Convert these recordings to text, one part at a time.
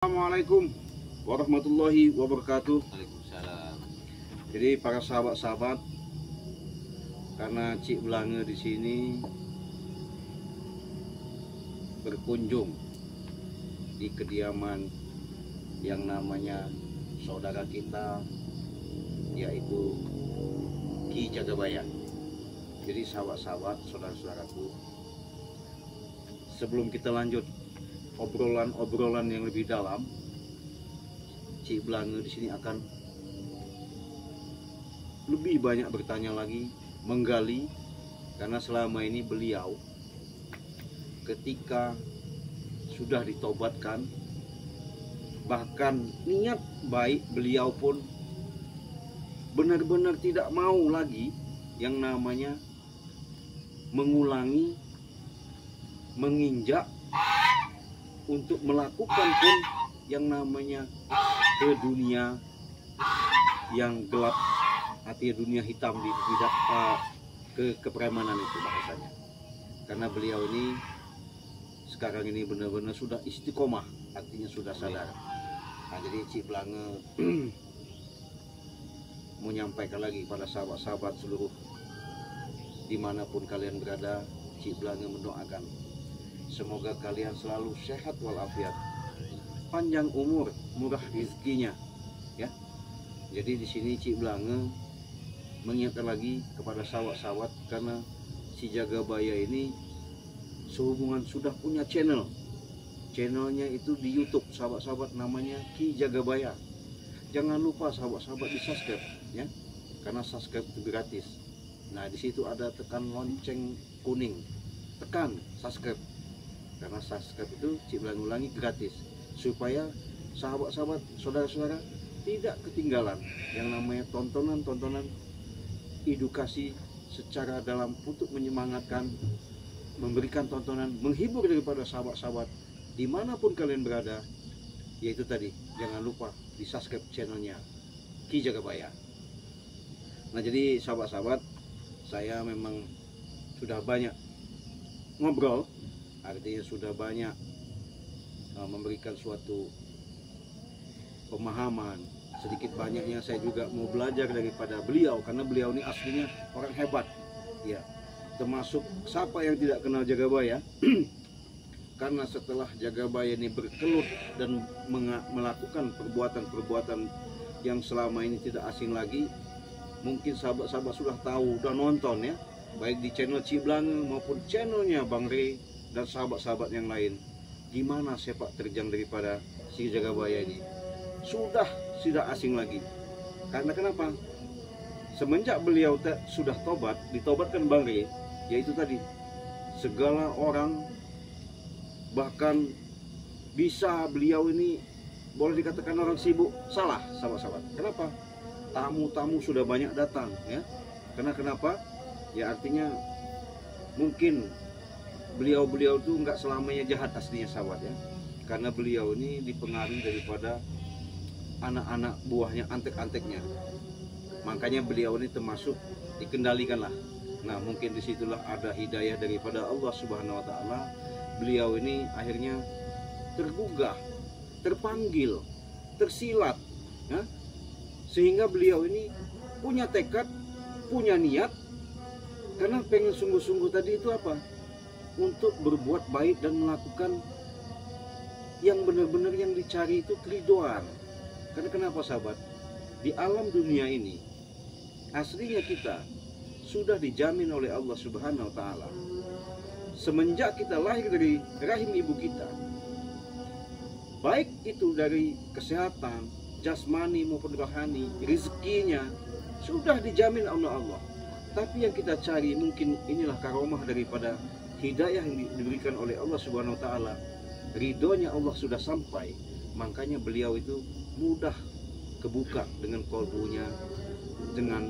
Assalamualaikum warahmatullahi wabarakatuh. Waalaikumsalam. Jadi para sahabat-sahabat, karena Cik Blange di sini berkunjung di kediaman yang namanya saudara kita, yaitu Ki Jagabaya. Jadi sahabat-sahabat, saudara-saudaraku, sebelum kita lanjut obrolan yang lebih dalam, Cik Blange di sini akan lebih banyak bertanya lagi, menggali, karena selama ini beliau ketika sudah ditobatkan, bahkan niat baik beliau pun benar-benar tidak mau lagi yang namanya mengulangi, menginjak untuk melakukan pun yang namanya ke dunia yang gelap, artinya dunia hitam, di tidak ke kepremanan itu bahasanya. Karena beliau ini sekarang ini benar-benar sudah istiqomah, artinya sudah sadar. Nah, jadi Cik Blange mau nyampaikan lagi pada sahabat-sahabat seluruh dimanapun kalian berada, Cik Blange mendoakan semoga kalian selalu sehat walafiat, panjang umur, murah rezekinya, ya. Jadi di sini Cik Blange mengingatkan lagi kepada sahabat-sahabat, karena si Jagabaya ini sehubungan sudah punya channelnya itu di YouTube, sahabat-sahabat, namanya Ki Jagabaya. Jangan lupa sahabat-sahabat di subscribe, ya, karena subscribe itu gratis. Nah, di situ ada tekan lonceng kuning, tekan subscribe. Karena subscribe itu Cik Blange ulangi gratis, supaya sahabat-sahabat, saudara-saudara tidak ketinggalan yang namanya tontonan-tontonan edukasi secara dalam untuk menyemangatkan, memberikan tontonan, menghibur daripada sahabat-sahabat dimanapun kalian berada. Yaitu tadi, jangan lupa di subscribe channelnya Ki Jagabaya. Nah, jadi sahabat-sahabat, saya memang sudah banyak ngobrol, artinya sudah banyak memberikan suatu pemahaman. Sedikit banyaknya saya juga mau belajar daripada beliau, karena beliau ini aslinya orang hebat, ya. Termasuk siapa yang tidak kenal Jagabaya. Karena setelah Jagabaya ini berkelut dan melakukan perbuatan-perbuatan yang selama ini tidak asing lagi, mungkin sahabat-sahabat sudah tahu, sudah nonton, ya, baik di channel Cik Blange maupun channelnya Bang Rey dan sahabat-sahabat yang lain, gimana sepak terjang daripada si Jagabaya ini sudah tidak asing lagi. Karena kenapa? Semenjak beliau sudah tobat, ditobatkan Bang Rey, yaitu tadi, segala orang, bahkan bisa beliau ini boleh dikatakan orang sibuk, salah sahabat-sahabat. Kenapa? Tamu-tamu sudah banyak datang, ya. Karena kenapa? Ya, artinya mungkin beliau tuh nggak selamanya jahat aslinya, sahabat, ya. Karena beliau ini dipengaruhi daripada anak-anak buahnya, antek-anteknya. Makanya beliau ini termasuk dikendalikan lah. Nah, mungkin disitulah ada hidayah daripada Allah Subhanahu Wa Taala. Beliau ini akhirnya tergugah, terpanggil, tersilat, ya? Sehingga beliau ini punya tekad, punya niat, karena pengen sungguh-sungguh tadi itu apa? Untuk berbuat baik dan melakukan yang benar-benar yang dicari itu keridoan. Karena kenapa, sahabat? Di alam dunia ini aslinya kita sudah dijamin oleh Allah Subhanahu Wa Taala. Semenjak kita lahir dari rahim ibu kita, baik itu dari kesehatan jasmani maupun rohani, rezekinya sudah dijamin oleh Allah. Tapi yang kita cari mungkin inilah karomah daripada hidayah yang diberikan oleh Allah Subhanahu Wa Taala. Ridhonya Allah sudah sampai, makanya beliau itu mudah kebuka dengan kolbunya, dengan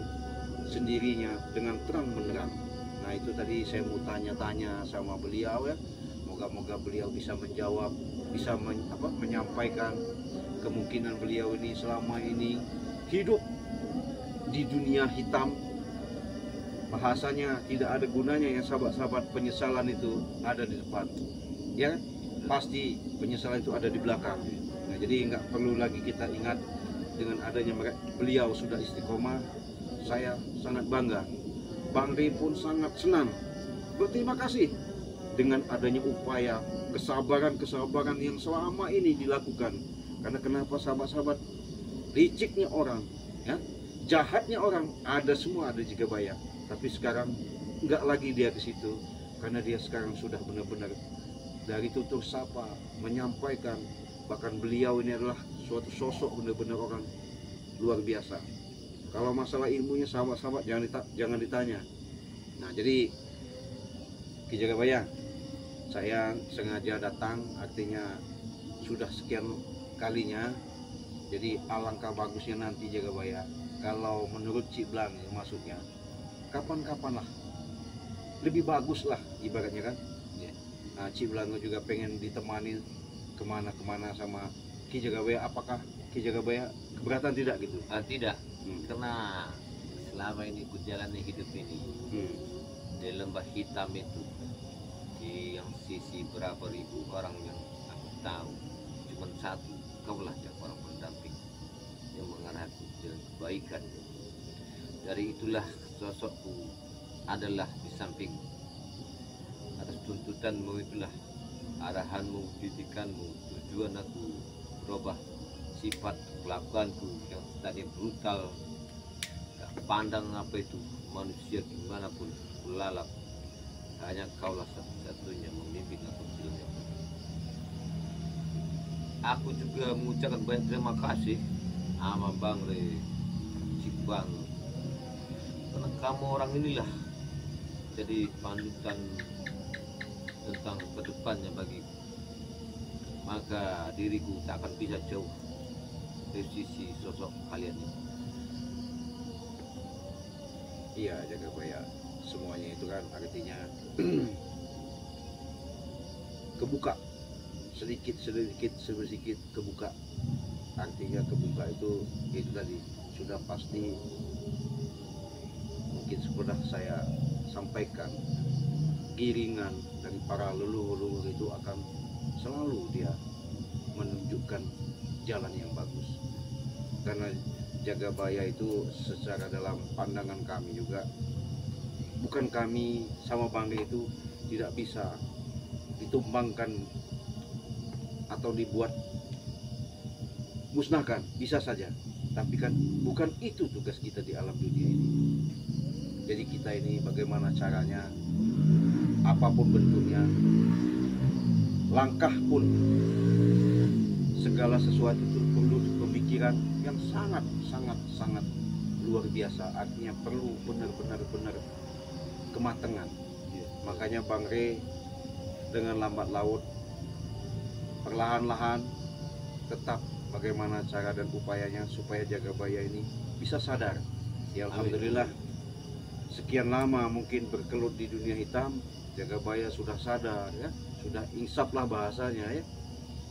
sendirinya, dengan terang benderang. Nah, itu tadi saya mau tanya-tanya sama beliau, ya. Moga-moga beliau bisa menjawab, bisa menyampaikan kemungkinan beliau ini selama ini hidup di dunia hitam. Bahasanya tidak ada gunanya, yang sahabat-sahabat, penyesalan itu ada di depan, ya. Pasti penyesalan itu ada di belakang. Nah, jadi nggak perlu lagi kita ingat dengan adanya beliau sudah istiqomah. Saya sangat bangga. Bang Rey pun sangat senang. Berterima kasih dengan adanya upaya kesabaran yang selama ini dilakukan. Karena kenapa sahabat-sahabat, liciknya orang, ya, jahatnya orang ada semua, ada juga bayar. Tapi sekarang nggak lagi dia ke situ, karena dia sekarang sudah benar-benar dari tutur sapa menyampaikan. Bahkan beliau ini adalah suatu sosok benar-benar orang luar biasa. Kalau masalah ilmunya sahabat-sahabat jangan ditanya. Nah, jadi Ki Jagabaya, saya sengaja datang, artinya sudah sekian kalinya. Jadi alangkah bagusnya nanti Jagabaya, kalau menurut Cik Blang maksudnya, kapan-kapan lah, lebih bagus lah ibaratnya kan. Nah, Cik Blang juga pengen ditemani kemana-kemana sama Ki Jagabaya. Apakah Ki Jagabaya keberatan tidak gitu? Tidak, karena selama ini ku jalani hidup ini di Lembah Hitam itu, di yang sisi berapa ribu orang yang aku tahu, cuma satu, kaulah yang orang pendamping yang mengarahku jalan kebaikan. Dari itulah sosokku adalah di samping atas tuntutanmu, itulah arahanmu, didikanmu, tujuan aku berubah sifat kelakuanku yang tadi brutal, gak pandang apa itu manusia gimana pun kulalap. Hanya kaulah satu-satunya memimpin aku jalan. Aku juga mengucapkan banyak terima kasih sama Bang Rey, Cik Bang, karena kamu orang inilah jadi panutan tentang kedepannya bagiku. Maka diriku tak akan bisa jauh dari sisi sosok kalian ini. Iya Jagabaya, semuanya itu kan artinya kebuka, sedikit kebuka. Artinya kebuka itu tadi sudah pasti, mungkin sudah saya sampaikan, giringan dari para leluhur itu akan selalu dia menunjukkan jalan yang bagus. Karena Jagabaya itu secara dalam pandangan kami juga, bukan kami sama Bang Rey itu tidak bisa ditumbangkan atau dibuat musnahkan, bisa saja, tapi kan bukan itu tugas kita di alam dunia ini. Jadi kita ini bagaimana caranya, apapun bentuknya, langkah pun, segala sesuatu itu perlu pemikiran yang sangat luar biasa. Artinya perlu benar-benar kematangan. Makanya Bang Rey dengan lambat laut, perlahan-lahan, tetap bagaimana cara dan upayanya supaya Jagabaya ini bisa sadar. Ya alhamdulillah, sekian lama mungkin berkelut di dunia hitam, Jagabaya sudah sadar, ya, sudah insaf lah bahasanya, ya,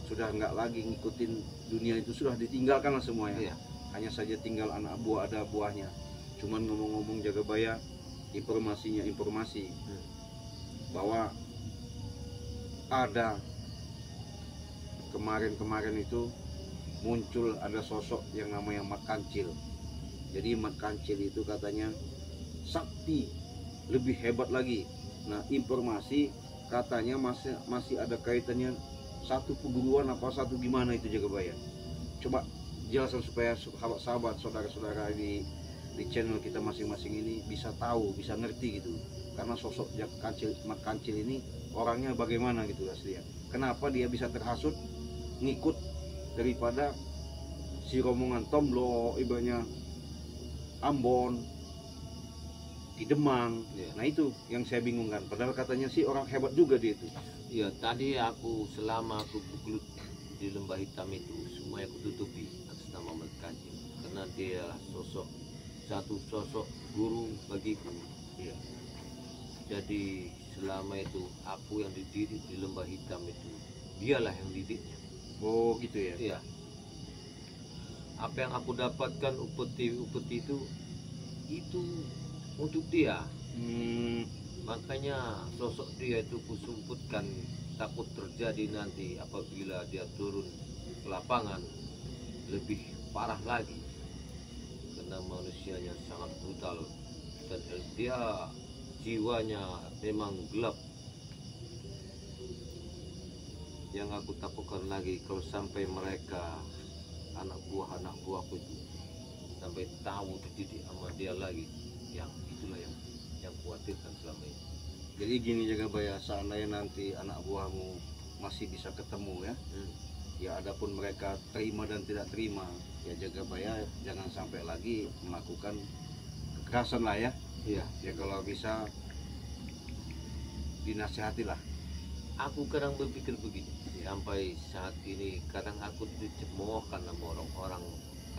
sudah nggak lagi ngikutin dunia itu, sudah ditinggalkan lah semuanya. Hanya saja tinggal anak buah, ada buahnya. Cuman ngomong-ngomong Jagabaya, informasi bahwa ada kemarin itu muncul ada sosok yang namanya Mat Kancil. Jadi Mat Kancil itu katanya sakti lebih hebat lagi. Nah, informasi katanya masih ada kaitannya satu peguruan apa satu gimana itu Jagabaya. Coba jelasan supaya sahabat-sahabat, saudara-saudara di channel kita masing-masing ini bisa tahu, bisa ngerti gitu. Karena sosok Mat Kancil ini orangnya bagaimana gitu aslinya. Kenapa dia bisa terhasut ngikut daripada si rombongan Tomblo, ibaratnya Ambon, di Demang. Nah itu yang saya bingungkan. Padahal katanya sih orang hebat juga dia itu. Iya, tadi selama aku bergelut di Lembah Hitam itu, semuanya aku tutupi atas nama Mat Kancil, karena dia satu sosok guru bagiku. Iya. Jadi selama itu aku yang dididik di Lembah Hitam itu, dialah yang didiknya. Oh gitu ya. Iya. Apa yang aku dapatkan upeti itu untuk dia. Makanya sosok dia itu kusumputkan, takut terjadi nanti apabila dia turun ke lapangan lebih parah lagi, karena manusianya sangat brutal dan dia jiwanya memang gelap. Yang aku takutkan lagi kalau sampai mereka anak buahku itu sampai tahu terdidik sama dia lagi, yang itulah yang khawatirkan selama ini. Jadi gini Jagabaya, seandainya nanti anak buahmu masih bisa ketemu ya, ya adapun mereka terima dan tidak terima, ya Jagabaya jangan sampai lagi melakukan kekerasan lah ya. Iya. Ya kalau bisa dinasihatilah. Aku kadang berpikir begini, sampai saat ini kadang aku dicemoohkan sama orang-orang,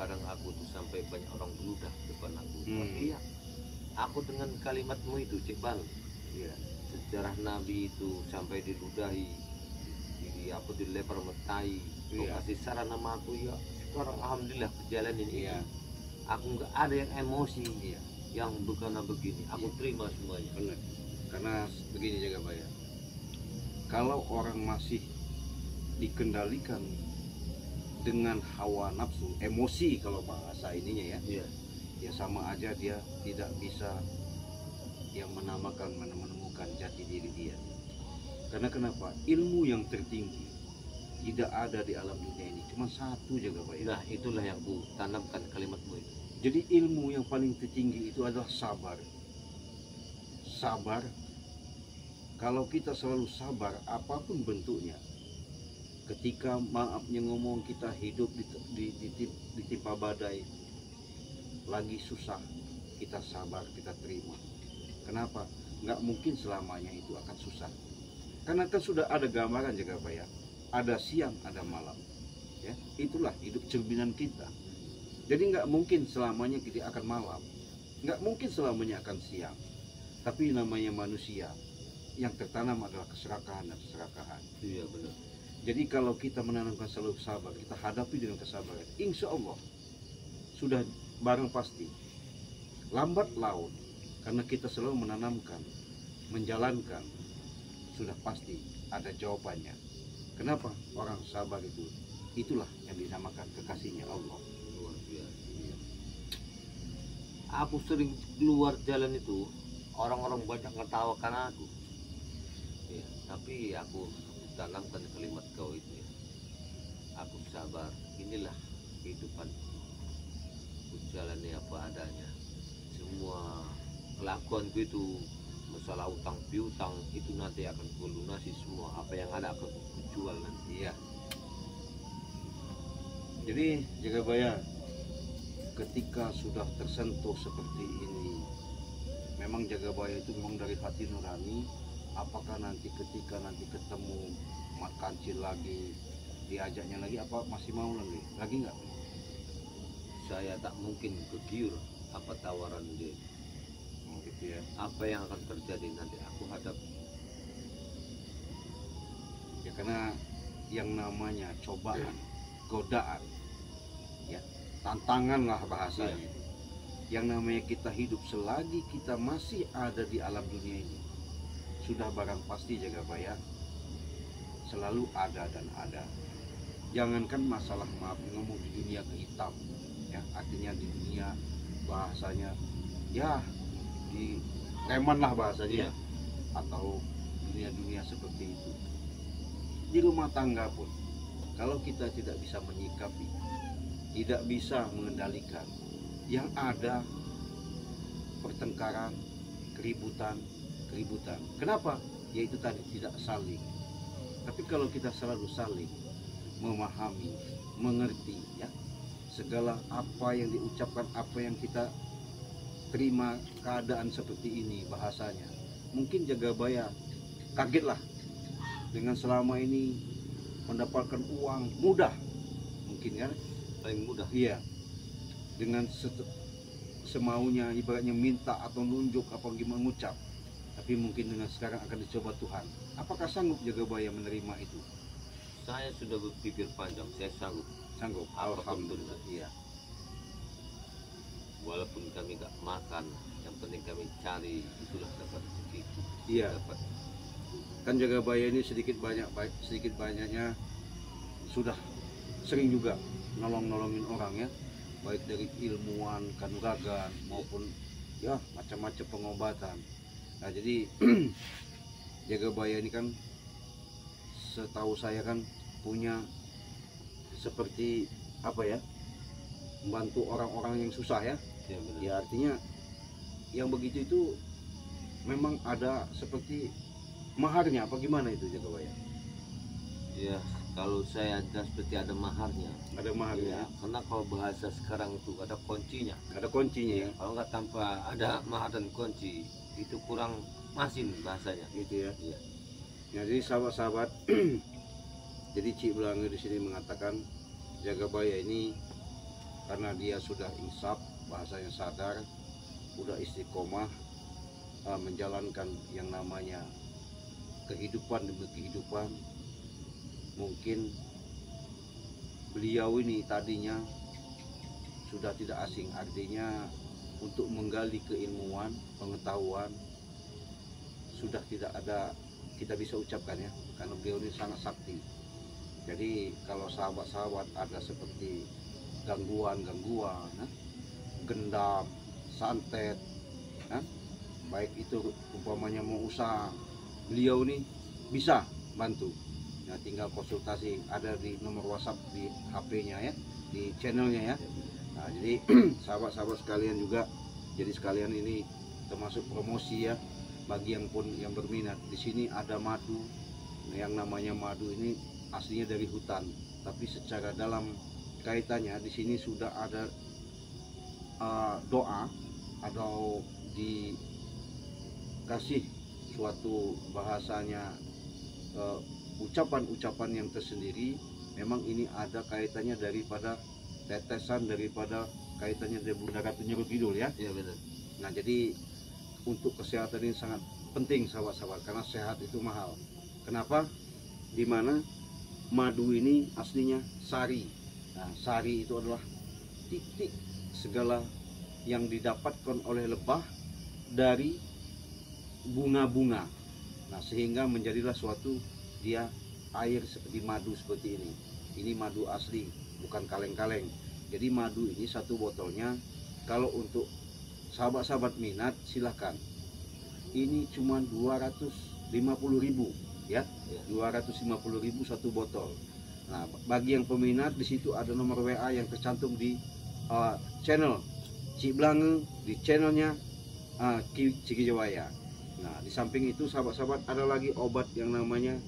kadang aku tuh sampai banyak orang beludah depan aku. Tapi ya, aku dengan kalimatmu itu Cik Bang, Ya. sejarah Nabi itu sampai diludahi, dilempar metai, kau Iya. kasih saran nama aku, ya sekarang alhamdulillah berjalan ini. Iya. Aku nggak ada yang emosi, Iya. yang begana begini, aku terima semuanya. Benar. Karena begini Jagabaya, kalau orang masih dikendalikan dengan hawa nafsu, emosi kalau bahasa ininya ya, Iya. ya sama aja dia tidak bisa yang menemukan jati diri dia. Karena kenapa? Ilmu yang tertinggi tidak ada di alam dunia ini, cuma satu Jagabaya. Nah itulah yang ku tanamkan kalimatmu itu. Jadi ilmu yang paling tertinggi itu adalah sabar. Sabar. Kalau kita selalu sabar apapun bentuknya, ketika maafnya ngomong kita hidup ditimpa badai, lagi susah, kita sabar, kita terima. Kenapa? Nggak mungkin selamanya itu akan susah. Karena kan sudah ada gambaran Jagabaya, ada siang, ada malam. Ya, itulah hidup cerminan kita. Jadi nggak mungkin selamanya kita akan malam, nggak mungkin selamanya akan siang. Tapi namanya manusia, yang tertanam adalah keserakahan dan keserakahan. Iya benar. Jadi kalau kita menanamkan selalu sabar, kita hadapi dengan kesabaran, insya Allah sudah barang pasti lambat laun, karena kita selalu menanamkan, menjalankan, sudah pasti ada jawabannya. Kenapa? Orang sabar itu, itulah yang dinamakan kekasihnya Allah. Luar biasa. Aku sering keluar jalan itu, orang-orang banyak ngetawakan aku. Ya, tapi aku tanamkan kalimat kau itu ya. Aku sabar, inilah kehidupan. Aku jalani apa adanya. Semua kelakuanku itu, masalah utang piutang itu nanti akan kulunasi semua. Apa yang ada akan kujual nanti. Iya. Jadi Jagabaya, ketika sudah tersentuh seperti ini, memang Jagabaya itu memang dari hati nurani. Apakah nanti ketika nanti ketemu Mat Kancil lagi, diajaknya lagi, apa masih mau lagi nggak? Saya tak mungkin kegiur apa tawaran dia. Oh, gitu ya. Apa yang akan terjadi nanti aku hadap. Ya karena yang namanya cobaan, godaan, ya tantangan lah bahasanya. Yang namanya kita hidup selagi kita masih ada di alam dunia ini, sudah barang pasti Jagabaya selalu ada dan ada. Jangankan masalah maaf ngomong di dunia kehitam, ya artinya di dunia bahasanya ya di preman lah bahasanya, atau dunia-dunia seperti itu. Di rumah tangga pun, kalau kita tidak bisa menyikapi, tidak bisa mengendalikan, yang ada pertengkaran, keributan. Kenapa? Yaitu tadi tidak saling. Tapi kalau kita selalu saling memahami, mengerti ya segala apa yang diucapkan, apa yang kita terima keadaan seperti ini bahasanya, mungkin Jagabaya kagetlah dengan selama ini mendapatkan uang mudah, mungkin kan Paling mudah. iya, dengan semaunya, ibaratnya minta atau nunjuk apa gimana ngucap. Tapi mungkin dengan sekarang akan dicoba Tuhan. Apakah sanggup Jagabaya menerima itu? Saya sudah berpikir panjang, saya sanggup. Sanggup. Alhamdulillah. Iya. Walaupun kami gak makan, yang penting kami cari, itulah dapat rezeki. Iya. Dapat. Kan Jagabaya ini sedikit banyaknya sudah sering juga nolongin orang ya, baik dari ilmuwan, kanuragan maupun ya macam-macam pengobatan. Nah jadi Jagabaya ini kan setahu saya kan punya seperti apa ya, membantu orang-orang yang susah ya. Ya, benar. Ya artinya yang begitu itu memang ada seperti maharnya apa gimana itu Jagabaya? Ya, kalau saya ada seperti ada maharnya. Ada maharnya. Ya, karena kalau bahasa sekarang itu ada kuncinya. Ada kuncinya ya. Kalau nggak tanpa ada mahar dan kunci itu kurang masin bahasanya. Gitu ya. Iya. Ya, jadi sahabat-sahabat, jadi Cik Belange di sini mengatakan Jagabaya ini karena dia sudah insaf, bahasanya sadar, udah istiqomah, menjalankan yang namanya kehidupan demi kehidupan. Mungkin beliau ini tadinya sudah tidak asing, artinya untuk menggali keilmuan, pengetahuan sudah tidak ada, kita bisa ucapkan ya, karena beliau ini sangat sakti. Jadi kalau sahabat-sahabat ada seperti gangguan-gangguan, gendam, santet, baik itu umpamanya mau usaha, beliau ini bisa bantu. Nah, tinggal konsultasi, ada di nomor WhatsApp di HP-nya ya, di channelnya ya. Nah, jadi sahabat-sahabat sekalian juga, jadi sekalian ini termasuk promosi ya bagi yang pun yang berminat. Di sini ada madu, yang namanya madu ini aslinya dari hutan, tapi secara dalam kaitannya di sini sudah ada doa atau dikasih suatu bahasanya ucapan-ucapan yang tersendiri. Memang ini ada kaitannya daripada tetesan daripada kaitannya dari Bunda Ratu Nyeruk Kidul ya. Iya benar. Nah jadi untuk kesehatan ini sangat penting sahabat-sahabat, karena sehat itu mahal. Kenapa? Dimana madu ini aslinya sari. Nah, sari itu adalah titik segala yang didapatkan oleh lebah dari bunga-bunga. Nah sehingga menjadilah suatu dia air seperti madu seperti ini. Ini madu asli, bukan kaleng-kaleng. Jadi madu ini satu botolnya, kalau untuk sahabat-sahabat minat silahkan. Ini cuma 250.000 ya, 250.000 satu botol. Nah bagi yang peminat, di situ ada nomor WA yang tercantum di channel Cik Belange, di channelnya Cik Jawaya. Nah di samping itu sahabat-sahabat ada lagi obat yang namanya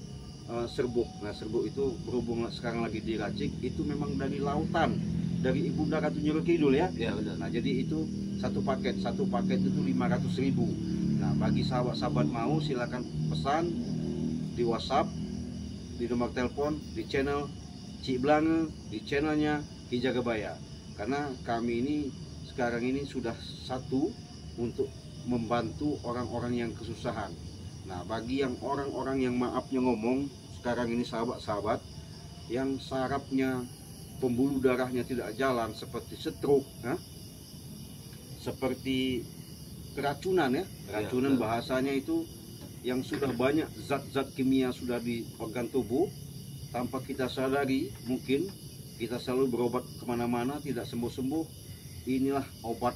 serbuk. Nah serbuk itu berhubung sekarang lagi diracik, itu memang dari lautan, dari Ibunda Ratu Nyeruk Kidul ya. Iya benar. Nah jadi itu satu paket itu 500.000. Nah bagi sahabat-sahabat mau silakan pesan di WhatsApp, di nomor telepon, di channel Cik Belange, di channelnya Ki Jagabaya. Karena kami ini sekarang ini sudah satu untuk membantu orang-orang yang kesusahan. Nah bagi yang orang-orang yang maafnya ngomong sekarang ini sahabat-sahabat, yang sarafnya pembuluh darahnya tidak jalan seperti stroke, seperti keracunan ya, keracunan bahasanya itu, yang sudah banyak zat-zat kimia sudah di organ tubuh tanpa kita sadari, mungkin kita selalu berobat kemana-mana tidak sembuh-sembuh. Inilah obat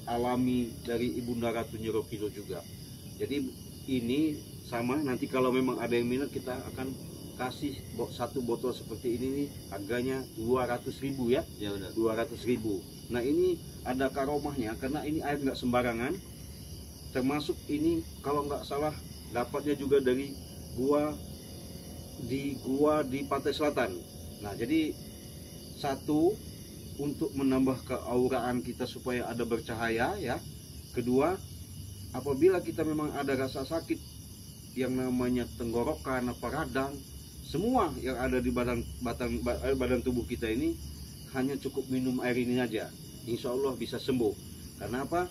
alami dari Ibunda Ratu Nyeruk Kidul juga. Jadi ini sama, nanti kalau memang ada yang minat kita akan kasih satu botol seperti ini nih, harganya 200.000 ya. Ya benar. 200.000. Nah ini ada karomahnya, karena ini air nggak sembarangan. Termasuk ini kalau nggak salah dapatnya juga dari gua di Pantai Selatan. Nah jadi satu untuk menambah keauraan kita supaya ada bercahaya ya. Kedua, apabila kita memang ada rasa sakit yang namanya tenggorokan, apa radang, semua yang ada di badan tubuh kita ini, hanya cukup minum air ini aja, insya Allah bisa sembuh. Karena apa?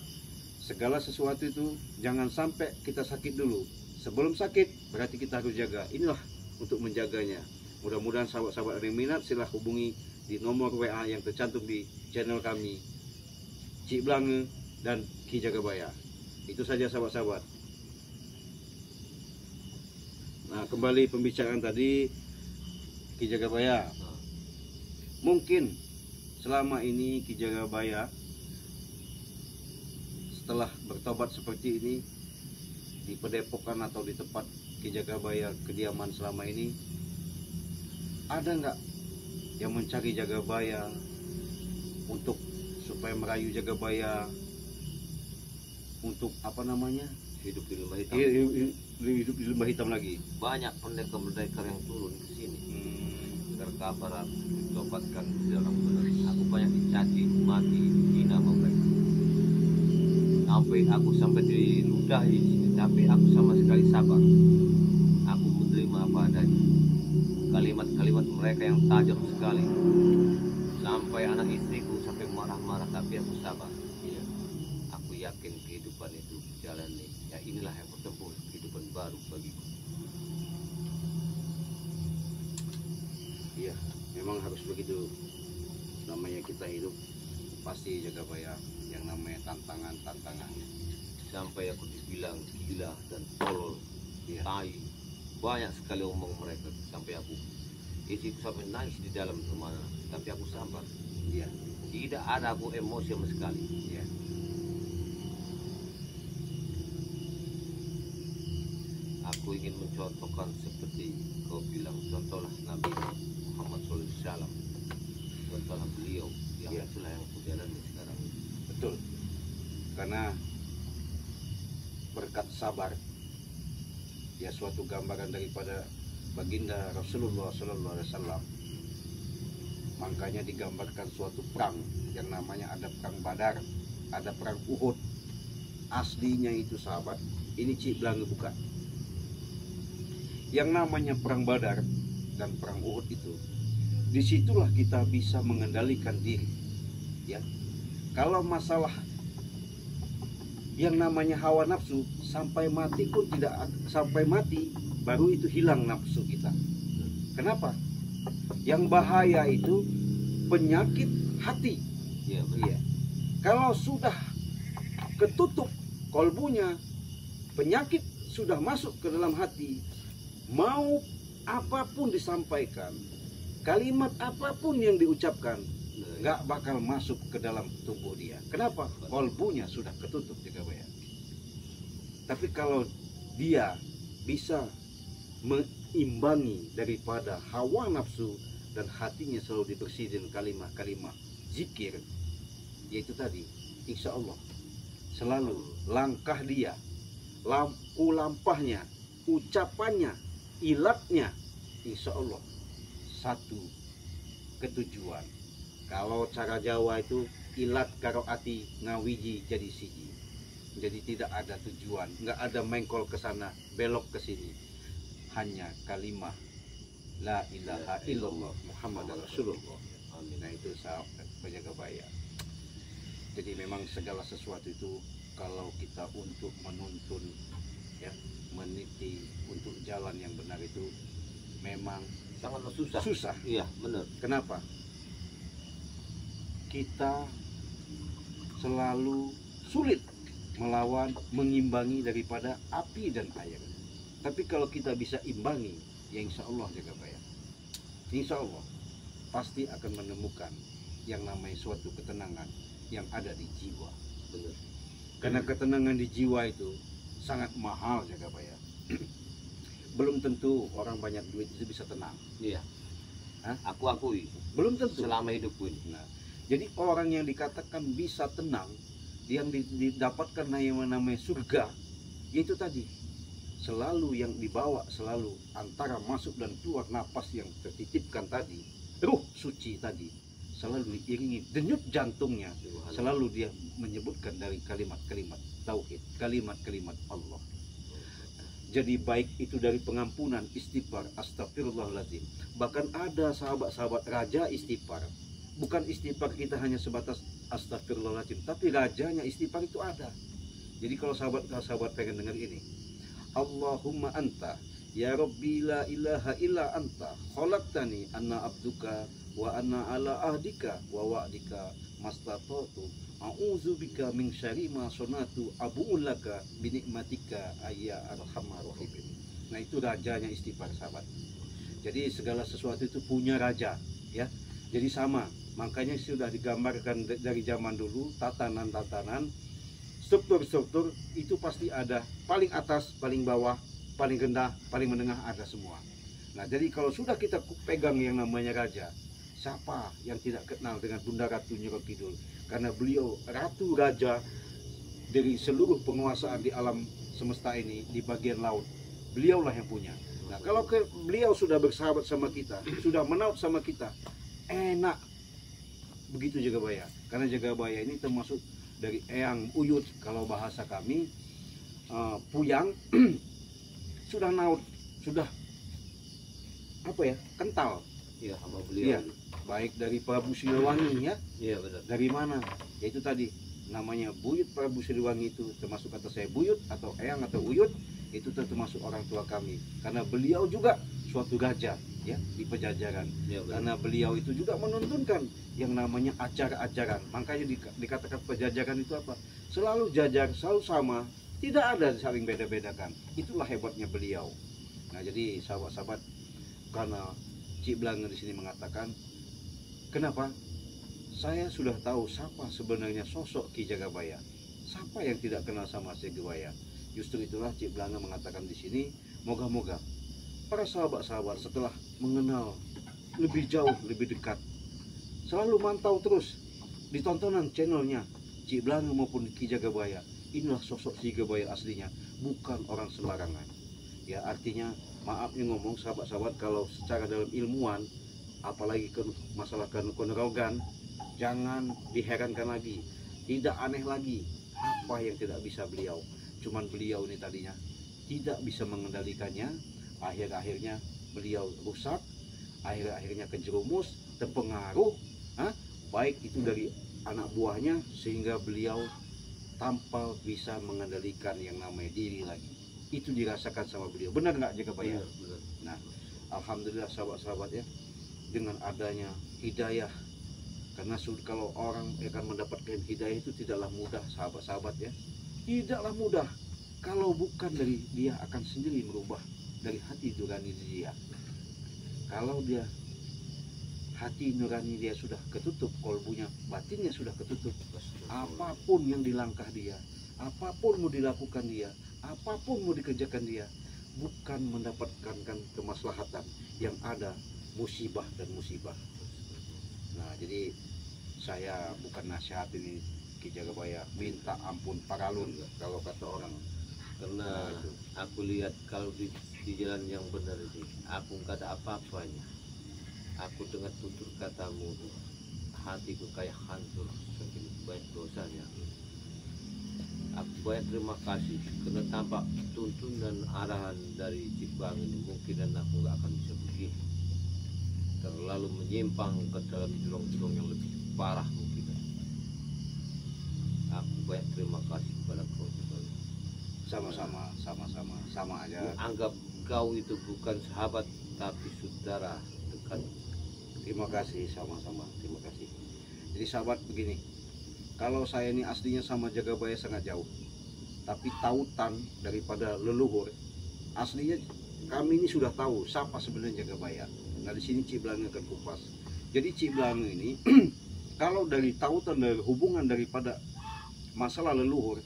Segala sesuatu itu jangan sampai kita sakit dulu. Sebelum sakit berarti kita harus jaga. Inilah untuk menjaganya. Mudah-mudahan sahabat-sahabat ada yang minat, silahkan hubungi di nomor WA yang tercantum di channel kami Cik Belange dan Ki Jagabaya. Itu saja sahabat-sahabat. Nah kembali pembicaraan tadi Ki Jagabaya. Mungkin selama ini Ki Jagabaya setelah bertobat seperti ini di Padepokan atau di tempat Ki Jagabaya kediaman selama ini, ada nggak yang mencari Jagabaya untuk supaya merayu Jagabaya untuk apa namanya, hidup di lembah hitam. hidup di lembah hitam lagi? Banyak pendekar-pendekar yang turun ke sini. Terkabar aku ditobatkan di dalam benar. Aku banyak dicaci, mati, dihina sama mereka. Sampai diludahi di sini, tapi aku sama sekali sabar. Aku menerima apa adanya. Kalimat-kalimat mereka yang tajam sekali. Sampai anak istriku sampai marah-marah, tapi aku sabar. Iya. Aku yakin kehidupan itu jalan nih. Ya inilah yang bertemu kehidupan baru bagiku. Iya, memang harus begitu. Namanya kita hidup pasti Jagabaya, yang namanya tantangan. Sampai aku dibilang gila dan tolol, Iya. tai, banyak sekali omong mereka. Sampai aku istriku sampai nangis di dalam kemana, tapi aku sabar. Iya. Tidak ada aku emosi sama sekali. Iya. Aku ingin mencontohkan seperti kau bilang, contohlah Nabi Muhammad SAW, contohlah beliau, yang Iya. itulah yang kujalani sekarang. Betul. Karena berkat sabar, ya suatu gambaran daripada baginda Rasulullah Sallallahu Alaihi Wasallam. Makanya digambarkan suatu perang yang namanya ada perang Badar, ada perang Uhud. Aslinya itu sahabat, ini Cik Belanga bukan. Yang namanya perang Badar dan perang Uhud itu, disitulah kita bisa mengendalikan diri. Ya, kalau masalah yang namanya hawa nafsu sampai mati pun tidak, sampai mati baru itu hilang nafsu kita. Kenapa? Yang bahaya itu penyakit hati. Iya, benar. Iya. Kalau sudah ketutup kolbunya, penyakit sudah masuk ke dalam hati, mau apapun disampaikan, kalimat apapun yang diucapkan, nggak bakal masuk ke dalam tubuh dia. Kenapa? Kolbunya sudah ketutup Jagabaya. Tapi kalau dia bisa meimbangi daripada hawa nafsu dan hatinya selalu dibersihkan kalimat-kalimat zikir, yaitu tadi, insya Allah selalu langkah dia, lampu lampahnya, ucapannya, ilatnya, insya Allah satu ketujuan. Kalau cara Jawa itu ilat karo ati ngawiji jadi siji. Jadi tidak ada tujuan, nggak ada mengkol ke sana, belok ke sini. Hanya kalimat la ilaha illallah Muhammad Rasulullah. Nah itu sahabat Jagabaya. Jadi memang segala sesuatu itu kalau kita untuk menuntun, ya, meniti untuk jalan yang benar itu memang Sangat susah. susah. Iya, benar. Kenapa? Kita selalu sulit melawan, mengimbangi daripada api dan air. Tapi kalau kita bisa imbangi, ya insya Allah Jagabaya, insya Allah pasti akan menemukan yang namanya suatu ketenangan yang ada di jiwa. Benar. Karena ketenangan di jiwa itu sangat mahal Jagabaya. Belum tentu orang banyak duit itu bisa tenang. Iya. Hah? Aku akui Belum tentu. selama hidupku ini. Nah, jadi orang yang dikatakan bisa tenang, yang didapatkan yang namanya surga, yaitu tadi selalu yang dibawa selalu antara masuk dan keluar napas yang tertitipkan tadi, ruh suci tadi, selalu diiringi denyut jantungnya, selalu dia menyebutkan dari kalimat-kalimat tauhid, kalimat-kalimat Allah. Jadi baik itu dari pengampunan, istighfar, astagfirullahaladzim. Bahkan ada sahabat-sahabat raja istighfar. Bukan istighfar kita hanya sebatas astagfirullahaladzim, tapi rajanya istighfar itu ada. Jadi kalau sahabat pengen dengar ini, Allahumma anta ya Rabbi la ilaha illa anta khalaqtani anna abduka wa anna ala ahdika wa wa'dika mastata'tu a'udzubika min syarri ma sonatu abu'ulaka binikmatika ayya arhamar rahimin. Nah itu rajanya istighfar sahabat. Jadi segala sesuatu itu punya raja, ya. Jadi sama, makanya sudah digambarkan dari zaman dulu, tatanan-tatanan, struktur-struktur itu pasti ada, paling atas, paling bawah, paling rendah, paling menengah, ada semua. Nah, jadi kalau sudah kita pegang yang namanya raja, siapa yang tidak kenal dengan Bunda Ratu Nyiro Kidul? Karena beliau ratu raja dari seluruh penguasaan di alam semesta ini, di bagian laut, beliaulah yang punya. Nah, kalau beliau sudah bersahabat sama kita, sudah menaut sama kita, enak. Begitu Jagabaya. Karena Jagabaya ini termasuk dari eyang uyut, kalau bahasa kami, puyang, sudah naut, sudah apa ya, kental. Iya, sama beliau. Iya, baik dari Prabu Siliwangi ya. Iya, benar. Dari mana? Yaitu tadi namanya Buyut Prabu Siliwangi, itu termasuk kata saya buyut atau eyang atau uyut, itu termasuk orang tua kami. Karena beliau juga suatu raja ya di Pejajaran. Ya, karena beliau itu juga menuntunkan yang namanya acara-ajaran. Makanya dikatakan Pejajaran itu apa? Selalu jajar, selalu sama, tidak ada saling beda-bedakan. Itulah hebatnya beliau. Nah, jadi sahabat-sahabat, karena Cik Blanga di sini mengatakan, kenapa? Saya sudah tahu siapa sebenarnya sosok Ki Jagabaya. Siapa yang tidak kenal sama Jagabaya? Justru itulah Cik Blanga mengatakan di sini, moga-moga para sahabat-sahabat setelah mengenal lebih jauh, lebih dekat, selalu mantau terus di tontonan channelnya Cik Blanga maupun Ki Jagabaya. Inilah sosok Ki Jagabaya aslinya, bukan orang sembarangan. Ya, artinya maafnya ngomong sahabat-sahabat, kalau secara dalam ilmuwan, apalagi ke masalah kenerogan, jangan diherankan lagi, tidak aneh lagi apa yang tidak bisa beliau. Cuman beliau ini tadinya tidak bisa mengendalikannya, akhir-akhirnya beliau rusak, akhir-akhirnya kejerumus, terpengaruh, baik itu dari anak buahnya, sehingga beliau tanpa bisa mengendalikan yang namanya diri lagi. Itu dirasakan sama beliau. Benar nggak Jagabaya? Benar. Nah, alhamdulillah sahabat-sahabat ya, dengan adanya hidayah, karena kalau orang akan mendapatkan hidayah itu tidaklah mudah sahabat-sahabat ya, tidaklah mudah kalau bukan dari dia akan sendiri merubah dari hati nurani dia. Kalau dia hati nurani dia sudah ketutup, kolbunya, batinnya sudah ketutup, apapun yang dilangkah dia, apapun mau dilakukan dia, apapun mau dikerjakan dia, bukan mendapatkan kemaslahatan, yang ada musibah dan musibah. Nah, jadi saya bukan nasihat ini Ki Jagabaya, minta ampun paralun kalau kata orang. Karena aku lihat kalau di jalan yang benar ini, aku nggak ada apa-apanya. Aku dengar tutur katamu, hatiku kayak hancur, saking banyak dosanya. Aku banyak terima kasih karena tanpa tuntun dan arahan dari Cik Bang ini, mungkin aku nggak akan bisa begini, terlalu menyimpang ke dalam jurang-jurang yang lebih parah mungkin. Aku banyak terima kasih kepada kau. Sama-sama aja. Anggap kau itu bukan sahabat tapi saudara dekat. Terima kasih, sama-sama, terima kasih. Jadi sahabat begini, kalau saya ini aslinya sama Jagabaya sangat jauh, tapi tautan daripada leluhur, aslinya kami ini sudah tahu siapa sebenarnya Jagabaya. Nah, di sini Cik Blanga akan kupas. Jadi Cik Blanga ini kalau dari tautan, dari hubungan daripada masalah leluhur,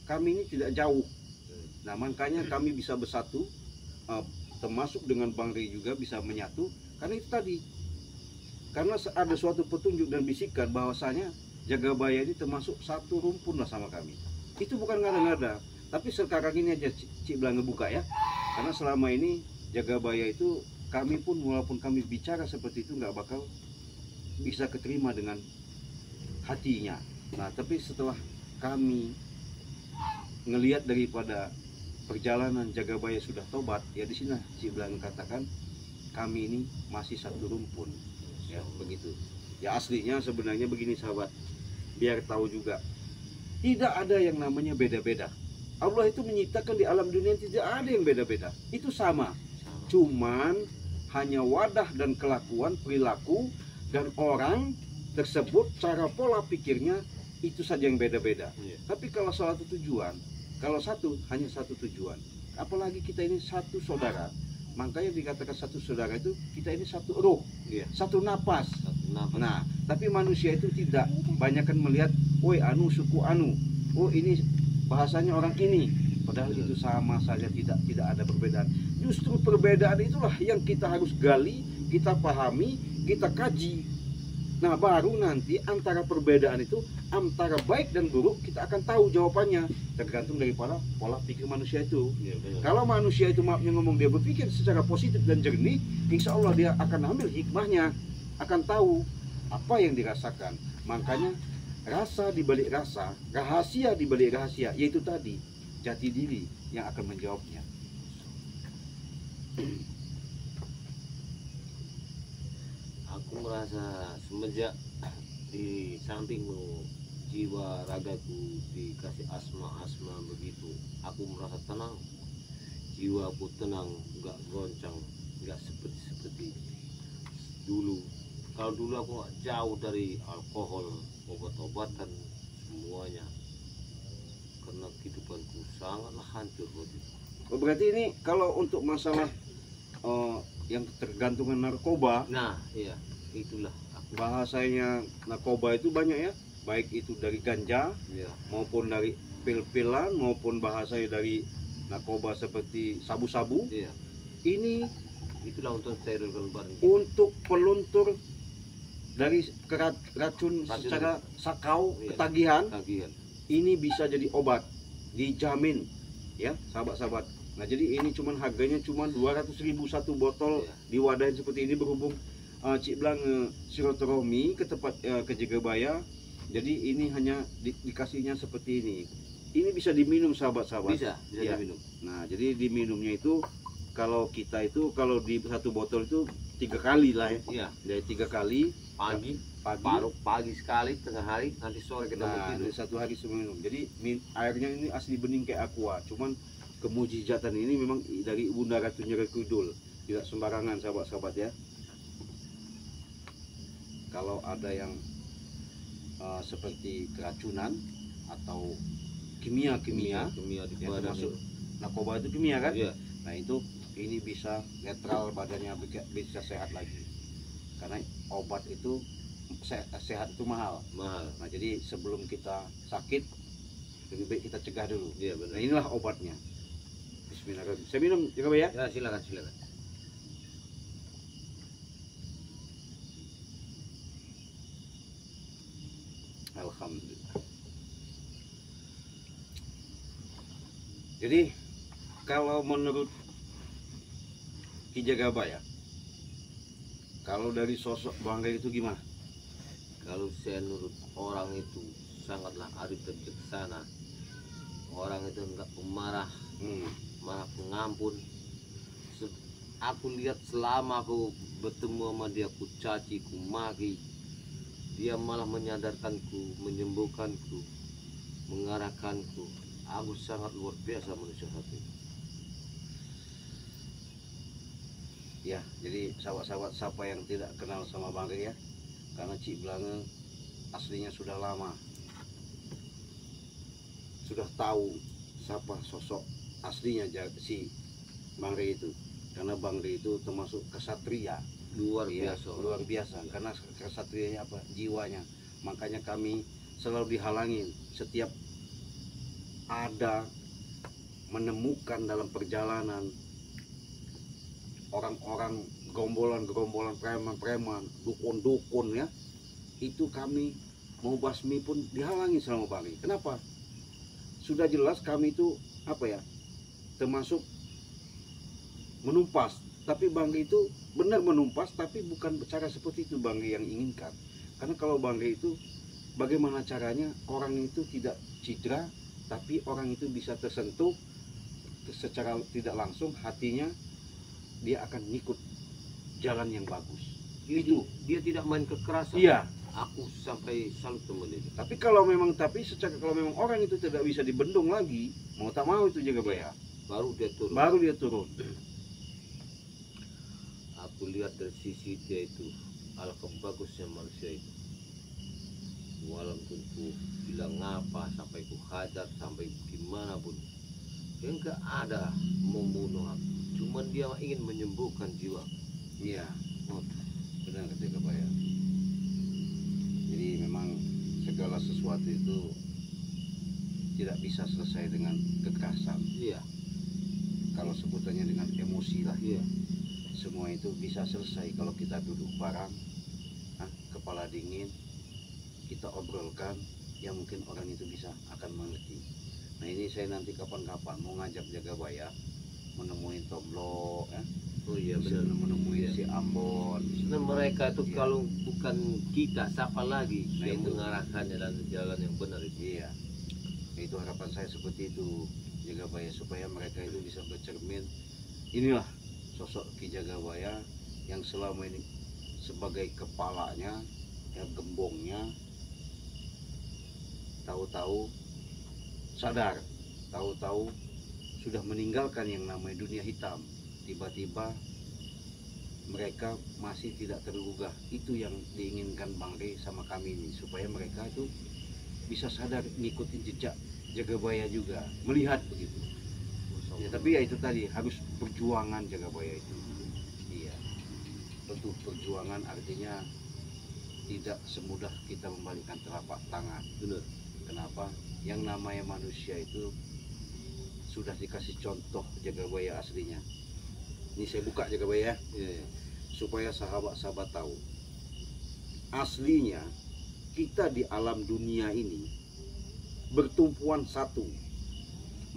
kami ini tidak jauh. Nah, makanya kami bisa bersatu, termasuk dengan Bang Rey juga bisa menyatu, karena itu tadi. Karena ada suatu petunjuk dan bisikan bahwasanya Jagabaya ini termasuk satu rumpun lah sama kami. Itu bukan ngada-ngada, tapi sekarang ini aja Cik Blanga buka ya. Karena selama ini Jagabaya itu, kami pun walaupun kami bicara seperti itu nggak bakal bisa keterima dengan hatinya. Nah, tapi setelah kami ngelihat daripada perjalanan Jagabaya sudah tobat, ya di sini Cik Blanga katakan kami ini masih satu rumpun, ya begitu. Ya aslinya sebenarnya begini sahabat, biar tahu juga, tidak ada yang namanya beda-beda. Allah itu menciptakan di alam dunia tidak ada yang beda-beda, itu sama. Cuman hanya wadah dan kelakuan, perilaku dan orang tersebut, cara pola pikirnya itu saja yang beda-beda. Tapi kalau suatu tujuan, kalau hanya satu tujuan, apalagi kita ini satu saudara, makanya dikatakan satu saudara itu kita ini satu ruh, satu napas. Kenapa? Nah, tapi manusia itu tidak, banyak kan melihat, woi anu suku anu, oh ini bahasanya orang ini, padahal itu sama saja, tidak ada perbedaan. Justru perbedaan itulah yang kita harus gali, kita pahami, kita kaji. Nah, baru nanti antara perbedaan itu, antara baik dan buruk, kita akan tahu jawabannya, tergantung daripada pola pikir manusia itu. Ya, benar. Kalau manusia itu, maafnya ngomong, dia berpikir secara positif dan jernih, insya Allah dia akan ambil hikmahnya, akan tahu apa yang dirasakan. Makanya rasa dibalik rasa, rahasia dibalik rahasia, yaitu tadi jati diri yang akan menjawabnya. Aku merasa semenjak di sampingmu jiwa ragaku dikasih asma begitu, aku merasa tenang, jiwaku tenang, nggak goncang, nggak seperti dulu. Kalau dulu aku nggak jauh dari alkohol, obat-obatan, semuanya, karena kehidupanku sangatlah hancur waktu itu. Oh, berarti ini kalau untuk masalah yang ketergantungan narkoba, Nah, iya, itulah aku. bahasanya narkoba itu banyak ya, baik itu dari ganja Iya, maupun dari pil-pilan maupun bahasanya dari narkoba seperti sabu-sabu. iya, Ini itulah untuk sterilkan barang. untuk peluntur dari racun Racun. secara sakau, Iya. ketagihan. Tagihan. Ini bisa jadi obat, dijamin ya sahabat-sahabat. Nah, jadi ini cuman harganya cuma 200.000 satu botol. Iya. Di wadah seperti ini, berhubung Cik bilang silaturahmi ke tempat ke Jagabaya, jadi ini hanya dikasihnya seperti ini. Ini bisa diminum sahabat-sahabat. Bisa Iya. diminum. Nah, jadi diminumnya itu, kalau kita itu kalau di satu botol itu 3 kali lah ya. Iya, Dari 3 kali pagi, pagi. paruh pagi sekali, tengah hari, nanti sore kita mau Nah, tidur. dari 1 hari sebelum minum. Jadi airnya ini asli bening kayak aqua. Cuman kemujizatan ini memang dari Bunda Ratu Nyeri Kidul. Tidak sembarangan sahabat-sahabat ya. Kalau ada yang seperti keracunan atau kimia Kimia di yang badan termasuk itu. narkoba itu kimia kan? Iya, Nah, itu ini bisa netral badannya, bisa sehat lagi. Karena obat itu sehat itu mahal. mahal. Nah, jadi sebelum kita sakit, lebih baik kita cegah dulu. Iya, Nah, benar. inilah obatnya. Bismillahirrahmanirrahim. Saya minum juga ya. Ya, silakan, silakan. Alhamdulillah. Jadi kalau menurut Ki Jagabaya, kalau dari sosok Bang Ray itu gimana? Kalau saya nurut, orang itu sangatlah arif dan bijaksana. Orang itu enggak pemarah, marah pengampun. Aku lihat selama aku bertemu sama dia, ku caci, ku maki, dia malah menyadarkanku, menyembuhkanku, mengarahkanku. Aku sangat luar biasa manusia hati. Ya, jadi sahabat-sahabat siapa yang tidak kenal sama Bang Ray ya, karena Cik Blange aslinya sudah lama, sudah tahu siapa sosok aslinya si Bang Ray itu. Karena Bang Ray itu termasuk kesatria Luar ya, biasa. luar biasa. Karena kesatrianya apa? Jiwanya. Makanya kami selalu dihalangin setiap ada menemukan dalam perjalanan orang-orang gerombolan preman-preman, dukun-dukun ya, itu kami mau basmi pun dihalangi selama Bang Ray. Kenapa? Sudah jelas kami itu apa ya, termasuk menumpas. Tapi Bang Ray itu benar menumpas, tapi bukan cara seperti itu Bang Ray yang inginkan. Karena kalau Bang Ray itu, bagaimana caranya orang itu tidak cedera, tapi orang itu bisa tersentuh secara tidak langsung, hatinya dia akan ngikut jalan yang bagus. Itu Dia tidak main kekerasan. iya. Aku sampai salut teman itu. Tapi kalau memang kalau memang orang itu tidak bisa dibendung lagi, mau tak mau itu Jagabaya, Baru dia turun. baru dia turun. Aku lihat dari sisi dia itu, alangkah bagusnya manusia itu. Walaupun ku bilang apa, sampai ku hajar, sampai dimanapun, dia enggak ada membunuh aku. Cuman dia ingin menyembuhkan jiwa. Iya, Oh, benar Jagabaya. Jadi memang segala sesuatu itu tidak bisa selesai dengan kekerasan. Iya. Kalau sebutannya dengan emosi lah. Iya. Semua itu bisa selesai kalau kita duduk bareng, kepala dingin, kita obrolkan, ya mungkin orang itu bisa akan mengerti. Nah ini saya nanti kapan-kapan mau ngajak Jagabaya menemui Tomlo, Oh iya bisa benar. menemui si Ambon. Nah, mereka itu Iya. kalau bukan kita, siapa lagi Nah, yang itu. mengarahkannya dan jalan yang benar itu? Iya, itu harapan saya seperti itu, Jagabaya, supaya mereka itu bisa bercermin. Inilah sosok Ki Jagabaya yang selama ini sebagai kepalanya, ya gembongnya, tahu-tahu sadar, tahu-tahu sudah meninggalkan yang namanya dunia hitam. Tiba-tiba mereka masih tidak tergugah. Itu yang diinginkan Bang Rey sama kami ini, supaya mereka itu bisa sadar ngikutin jejak Jagabaya juga, melihat begitu. Ya, tapi ya itu tadi harus perjuangan Jagabaya itu. Iya, tentu perjuangan artinya tidak semudah kita membalikkan telapak tangan. Benar. Kenapa? Yang namanya manusia itu sudah dikasih contoh Jagabaya aslinya. Ini saya buka Jagabaya, Iya. supaya sahabat-sahabat tahu. Aslinya kita di alam dunia ini bertumpuan satu.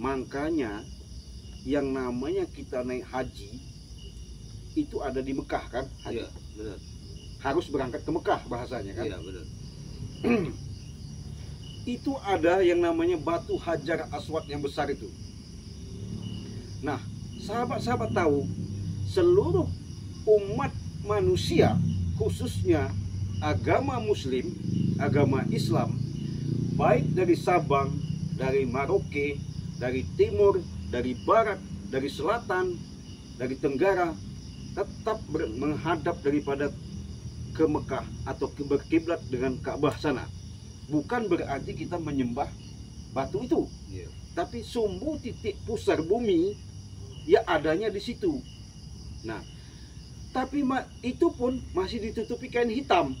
Makanya yang namanya kita naik haji itu ada di Mekah kan? Haji. Iya, benar. Harus berangkat ke Mekah bahasanya kan? Iya, benar. Itu ada yang namanya batu Hajar Aswad yang besar itu. Nah, sahabat-sahabat tahu seluruh umat manusia, khususnya agama Muslim, agama Islam, baik dari Sabang, dari Merauke, dari timur, dari barat, dari selatan, dari tenggara, tetap menghadap daripada ke Mekah atau berkiblat dengan Ka'bah sana. Bukan berarti kita menyembah batu itu, Iya. tapi sumbu titik pusar bumi ya adanya di situ. Nah, tapi itu pun masih ditutupi kain hitam.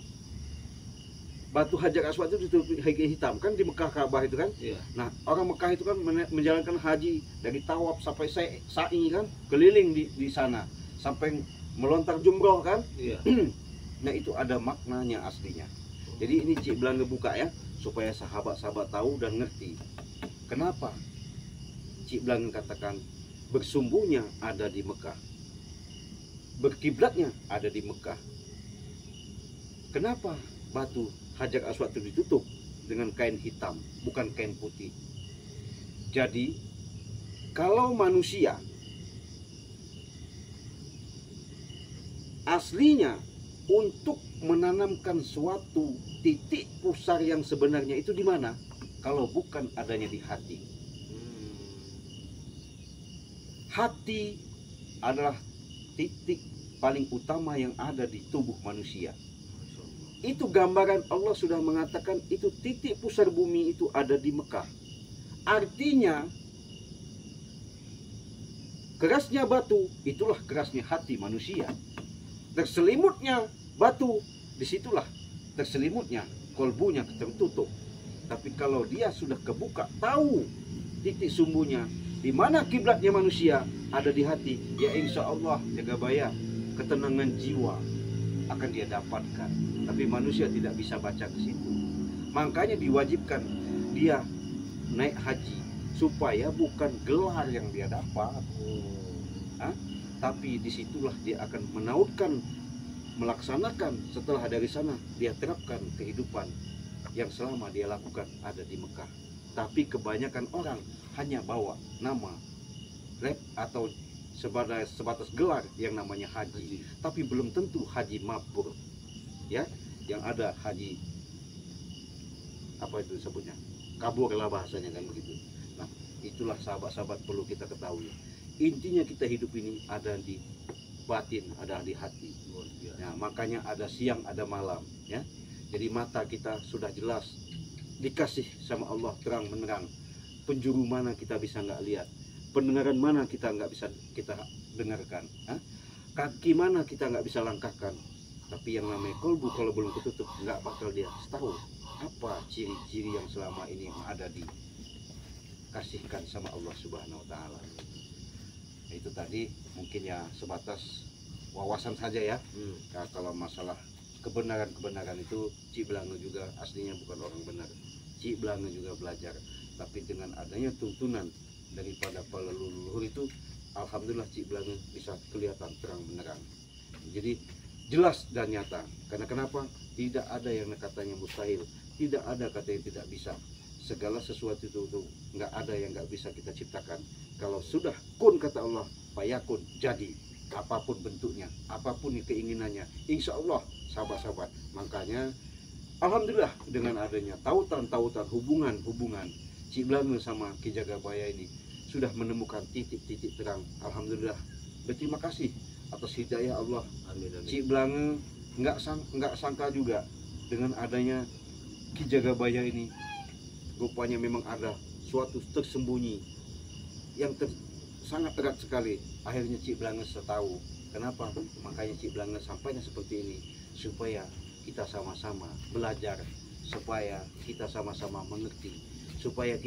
Batu Hajar Aswad itu ditutupi kain hitam kan di Mekah Ka'bah itu kan. Iya. Nah, orang Mekah itu kan menjalankan haji dari tawaf sampai sa'i kan, keliling di sana sampai melontar jumroh kan. Iya. Nah, itu ada maknanya aslinya. Jadi ini Cik Belang ngebuka ya, supaya sahabat-sahabat tahu dan ngerti. Kenapa Cik Belang katakan bersumbunya ada di Mekah, berkiblatnya ada di Mekah. Kenapa batu Hajar Aswad itu ditutup dengan kain hitam, bukan kain putih? Jadi kalau manusia aslinya untuk menanamkan suatu titik pusar yang sebenarnya itu di mana? Kalau bukan adanya di hati. Hati adalah titik paling utama yang ada di tubuh manusia. Itu gambaran Allah sudah mengatakan itu titik pusar bumi itu ada di Mekah. Artinya kerasnya batu itulah kerasnya hati manusia. Terselimutnya batu, disitulah terselimutnya kolbunya tertutup. Tapi kalau dia sudah kebuka, tahu titik sumbunya, di mana kiblatnya manusia ada di hati, ya insya Allah Jagabaya ketenangan jiwa akan dia dapatkan. Tapi manusia tidak bisa baca ke situ. Makanya diwajibkan dia naik haji supaya bukan gelar yang dia dapat, tapi disitulah dia akan menautkan, melaksanakan. Setelah dari sana dia terapkan kehidupan yang selama dia lakukan ada di Mekah. Tapi kebanyakan orang hanya bawa nama lab atau sebatas gelar yang namanya haji, tapi belum tentu haji mabrur. Ya, yang ada haji apa itu sebutnya, kabur lah bahasanya kan begitu. Nah, itulah sahabat-sahabat perlu kita ketahui. Intinya kita hidup ini ada di batin, ada di hati. Nah, makanya ada siang, ada malam, ya. Jadi mata kita sudah jelas dikasih sama Allah terang menerang. Penjuru mana kita bisa nggak lihat, pendengaran mana kita nggak bisa kita dengarkan, kaki mana kita nggak bisa langkahkan, Tapi yang namanya kolbu kalau belum ketutup nggak bakal dia tahu apa ciri-ciri yang selama ini ada dikasihkan sama Allah Subhanahu wa taala. Itu tadi mungkin ya sebatas wawasan saja ya. Nah, kalau masalah kebenaran itu Cik Blange juga aslinya bukan orang benar. Cik Blange juga belajar, tapi dengan adanya tuntunan daripada para leluhur itu, alhamdulillah Cik Blange bisa kelihatan terang benderang. Jadi jelas dan nyata. Karena kenapa? Tidak ada yang katanya mustahil, tidak ada kata yang tidak bisa. Segala sesuatu itu nggak ada yang nggak bisa kita ciptakan. Kalau sudah kun kata Allah, fayakun, jadi apapun bentuknya, apapun keinginannya, insya Allah sahabat-sahabat. Makanya alhamdulillah dengan adanya tautan-tautan hubungan Cik Blange sama Ki Jagabaya ini sudah menemukan titik-titik terang. Alhamdulillah, berterima kasih atas hidayah Allah. Amin, amin. Cik Blange nggak sangka juga dengan adanya Ki Jagabaya ini, rupanya memang ada suatu tersembunyi yang sangat erat sekali. Akhirnya Cik Blange tahu kenapa. Makanya Cik Blange sampainya seperti ini, supaya kita sama-sama belajar, supaya kita sama-sama mengerti, supaya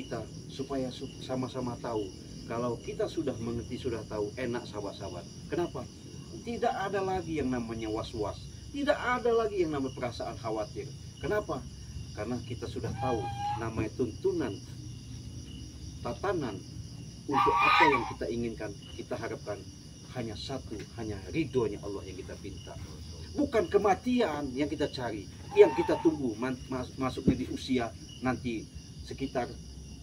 sama-sama tahu. Kalau kita sudah mengerti, sudah tahu, enak sahabat-sahabat. Kenapa? Tidak ada lagi yang namanya was-was, tidak ada lagi yang namanya perasaan khawatir. Kenapa? Karena kita sudah tahu namanya tuntunan, tatanan untuk apa yang kita inginkan, kita harapkan hanya satu, hanya ridhonya Allah yang kita pinta. Bukan kematian yang kita cari, yang kita tunggu masuknya di usia nanti sekitar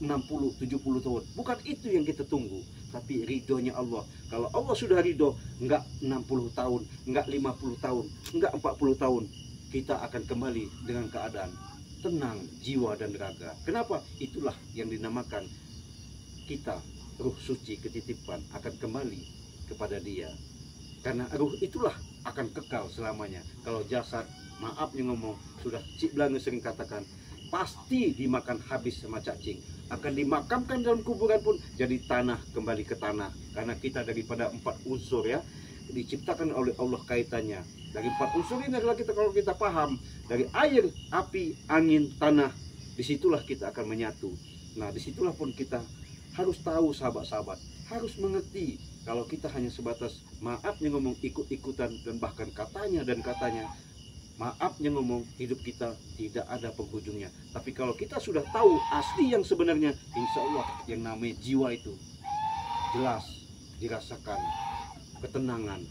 60-70 tahun. Bukan itu yang kita tunggu, tapi ridhonya Allah. Kalau Allah sudah ridho, enggak 60 tahun, enggak 50 tahun, enggak 40 tahun, kita akan kembali dengan keadaan tenang jiwa dan raga. Kenapa? Itulah yang dinamakan kita, ruh suci ketitipan akan kembali kepada Dia. Karena ruh itulah akan kekal selamanya. Kalau jasad, maafnya ngomong, sudah Cik Blange sering katakan, pasti dimakan habis sama cacing. Akan dimakamkan dalam kuburan pun jadi tanah, kembali ke tanah. Karena kita daripada 4 unsur ya, diciptakan oleh Allah kaitannya. Dari 4 unsur ini adalah kita, kalau kita paham, dari air, api, angin, tanah, disitulah kita akan menyatu. Nah, disitulah pun kita harus tahu sahabat-sahabat, harus mengerti. Kalau kita hanya sebatas maafnya ngomong, ikut-ikutan, dan bahkan katanya, maafnya ngomong, hidup kita tidak ada penghujungnya. Tapi kalau kita sudah tahu asli yang sebenarnya, insya Allah yang namanya jiwa itu jelas dirasakan ketenangan.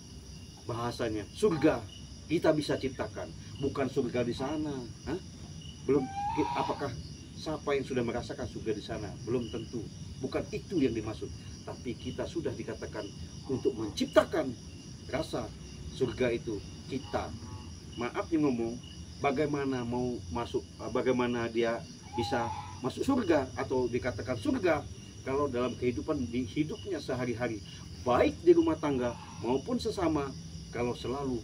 Bahasanya surga kita bisa ciptakan, bukan surga di sana. Belum, apakah siapa yang sudah merasakan surga di sana? Belum tentu. Bukan itu yang dimaksud. Tapi kita sudah dikatakan untuk menciptakan rasa surga itu. Kita, maafnya ngomong, bagaimana mau masuk, bagaimana dia bisa masuk surga atau dikatakan surga kalau dalam kehidupan, di hidupnya sehari-hari, baik di rumah tangga maupun sesama, kalau selalu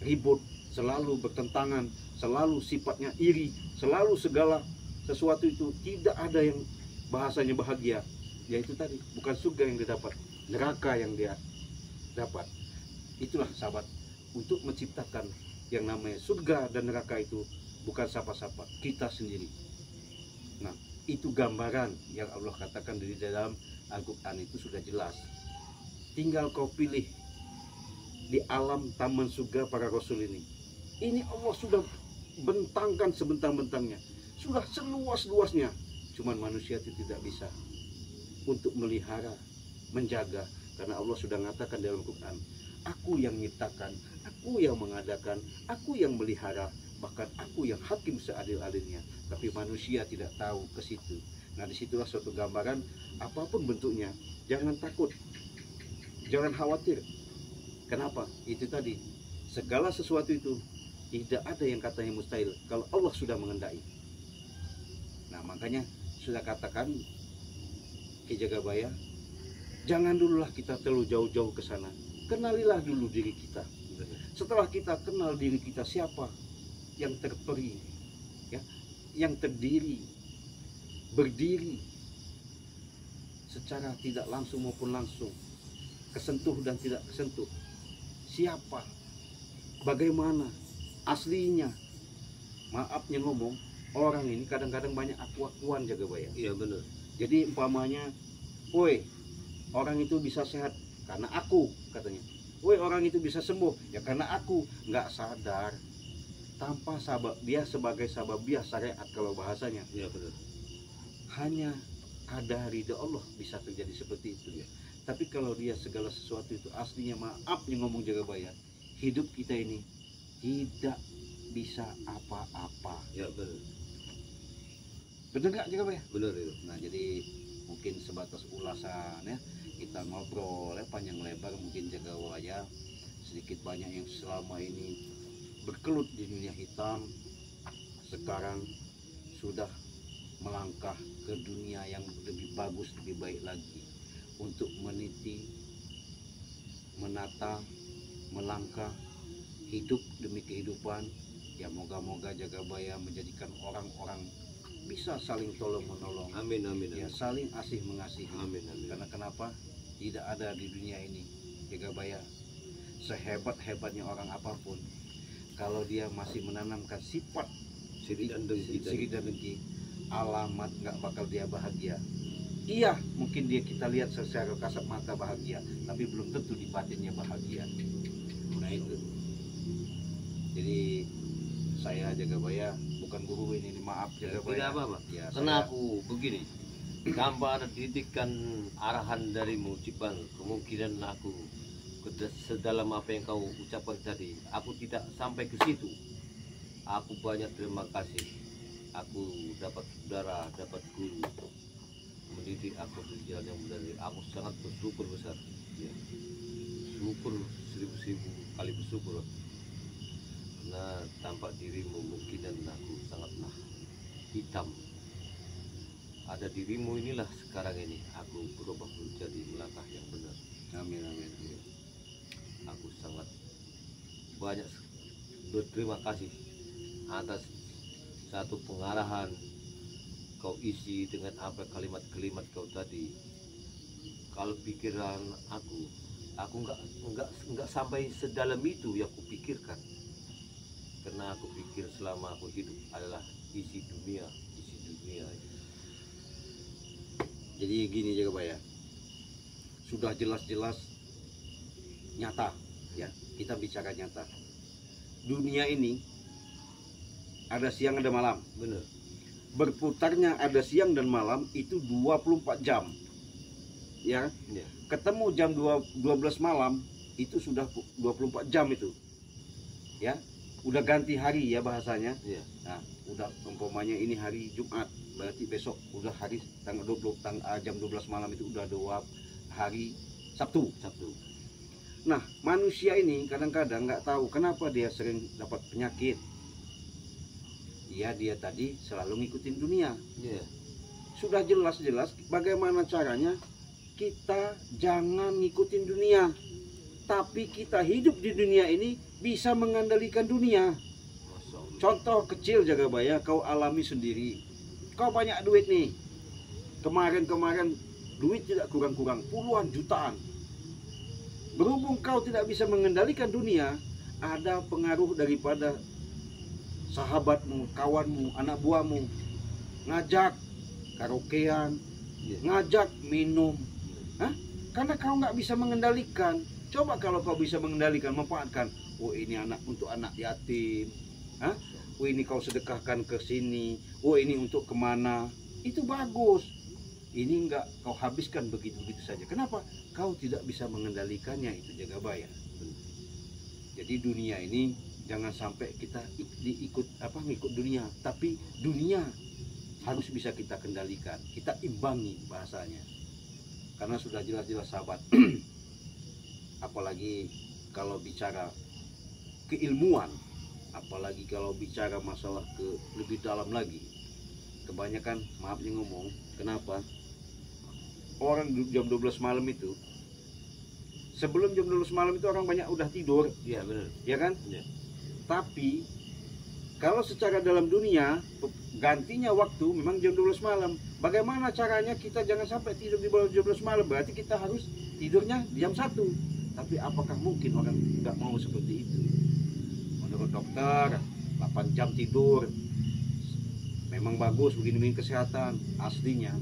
ribut, selalu bertentangan, selalu sifatnya iri, selalu segala sesuatu itu tidak ada yang bahasanya bahagia. Yaitu tadi, bukan surga yang didapat, neraka yang dia dapat. Itulah sahabat, untuk menciptakan yang namanya surga dan neraka itu bukan siapa-siapa, kita sendiri. Nah, itu gambaran yang Allah katakan di dalam Al-Quran itu sudah jelas. Tinggal kau pilih di alam taman surga para rasul ini. Ini Allah sudah bentangkan sebentang-bentangnya, sudah seluas-luasnya. Cuman manusia itu tidak bisa untuk melihara, menjaga. Karena Allah sudah mengatakan dalam Al-Quran, aku yang menciptakan, aku yang mengadakan, aku yang melihara, bahkan aku yang hakim seadil-adilnya. Tapi manusia tidak tahu ke situ. Nah, disitulah suatu gambaran, apapun bentuknya, jangan takut, jangan khawatir. Kenapa? Itu tadi, segala sesuatu itu tidak ada yang katanya mustahil kalau Allah sudah mengendaki. Nah, makanya sudah katakan Ki Jagabaya, jangan dululah kita terlalu jauh-jauh ke sana. Kenalilah dulu diri kita. Setelah kita kenal diri kita, siapa yang terperi, ya, yang terdiri, berdiri secara tidak langsung maupun langsung, kesentuh dan tidak kesentuh. Siapa, bagaimana, aslinya. Maafnya ngomong, orang ini kadang-kadang banyak aku-akuan Jagabaya. Iya benar. Jadi umpamanya, woi orang itu bisa sehat karena aku katanya. Woi orang itu bisa sembuh ya karena aku. Nggak sadar tanpa sabab dia sebagai sababiah syariat kalau bahasanya. Iya benar. Hanya ada ridha Allah bisa terjadi seperti itu ya. Tapi kalau dia segala sesuatu itu aslinya maafnya ngomong Jagabaya, hidup kita ini tidak bisa apa-apa. Ya benar. Bener nggak Jagabaya? Benar itu. Nah jadi mungkin sebatas ulasan ya, kita ngobrol ya, panjang lebar mungkin Jagabaya sedikit banyak yang selama ini berkelut di dunia hitam sekarang sudah melangkah ke dunia yang lebih bagus, lebih baik lagi untuk meniti, menata, melangkah hidup demi kehidupan. Ya moga-moga Jagabaya menjadikan orang-orang bisa saling tolong menolong. Amin amin. Ya saling asih mengasihi. Amin amin. Karena kenapa? Tidak ada di dunia ini Jagabaya sehebat-hebatnya orang apapun, kalau dia masih menanamkan sifat Siri dan dengki, alamat nggak bakal dia bahagia. Iya, mungkin kita lihat secara kasat mata bahagia, tapi belum tentu di batinnya bahagia. Nah itu. Jadi saya Jagabaya bukan guru ini, maaf Jagabaya. Tidak apa-apa. Ya, Karena aku begini, tanpa ada didikan arahan darimu Cipang, kemungkinan aku sedalam apa yang kau ucapkan tadi, aku tidak sampai ke situ. Aku banyak terima kasih. Aku dapat saudara, dapat guru mendidik aku di jalan yang benar. Aku sangat bersyukur besar. Ya. Syukur seribu kali bersyukur. Karena tanpa dirimu mungkin dan aku sangatlah hitam. Ada dirimu inilah sekarang ini aku berubah menjadi melangkah yang benar. Amin amin. Aku sangat banyak berterima kasih atas satu pengarahan kau isi dengan apa kalimat-kalimat kau tadi. Kalau pikiran aku nggak sampai sedalam itu yang aku pikirkan. Karena aku pikir selama aku hidup adalah isi dunia. Jadi gini Jagabaya, sudah jelas-jelas nyata ya, kita bicara nyata. Dunia ini ada siang ada malam. Benar. Berputarnya ada siang dan malam itu 24 jam. Ya. Ya. Ketemu jam 12 malam itu sudah 24 jam itu. Ya. Udah ganti hari ya bahasanya. Ya. Nah, udah umpamanya ini hari Jumat, berarti besok udah hari tanggal 20 jam 12 malam itu udah hari Sabtu. Nah, manusia ini kadang-kadang nggak tahu kenapa dia sering dapat penyakit. Ya, dia tadi selalu ngikutin dunia. Yeah. Sudah jelas-jelas bagaimana caranya kita jangan ngikutin dunia. Tapi kita hidup di dunia ini bisa mengendalikan dunia. Contoh kecil Jagabaya, kau alami sendiri. Kau banyak duit nih. Kemarin duit tidak kurang-kurang, puluhan jutaan. Berhubung kau tidak bisa mengendalikan dunia, ada pengaruh daripada sahabatmu, kawanmu, anak buahmu, ngajak karaokean, ngajak minum. Hah? Karena kau nggak bisa mengendalikan. Coba kalau kau bisa mengendalikan, manfaatkan. Oh ini anak untuk anak yatim. Hah? Oh ini kau sedekahkan ke sini. Oh ini untuk kemana? Itu bagus. Ini enggak kau habiskan begitu-begitu saja. Kenapa? Kau tidak bisa mengendalikannya, itu Jagabaya. Jadi dunia ini jangan sampai kita ngikut dunia, tapi dunia harus bisa kita kendalikan, kita imbangi bahasanya. Karena sudah jelas-jelas sahabat. Apalagi kalau bicara keilmuan, apalagi kalau bicara masalah lebih dalam lagi. Kebanyakan, maaf nih ngomong, kenapa? Orang jam 12 malam itu, sebelum jam 12 malam itu orang banyak udah tidur. Iya benar. Ya kan? Ya. Tapi kalau secara dalam dunia gantinya waktu memang jam 12 malam. Bagaimana caranya kita jangan sampai tidur di bawah jam 12 malam? Berarti kita harus tidurnya di jam 1. Tapi apakah mungkin orang nggak mau seperti itu? menurut dokter 8 jam tidur memang bagus begini kesehatan, aslinya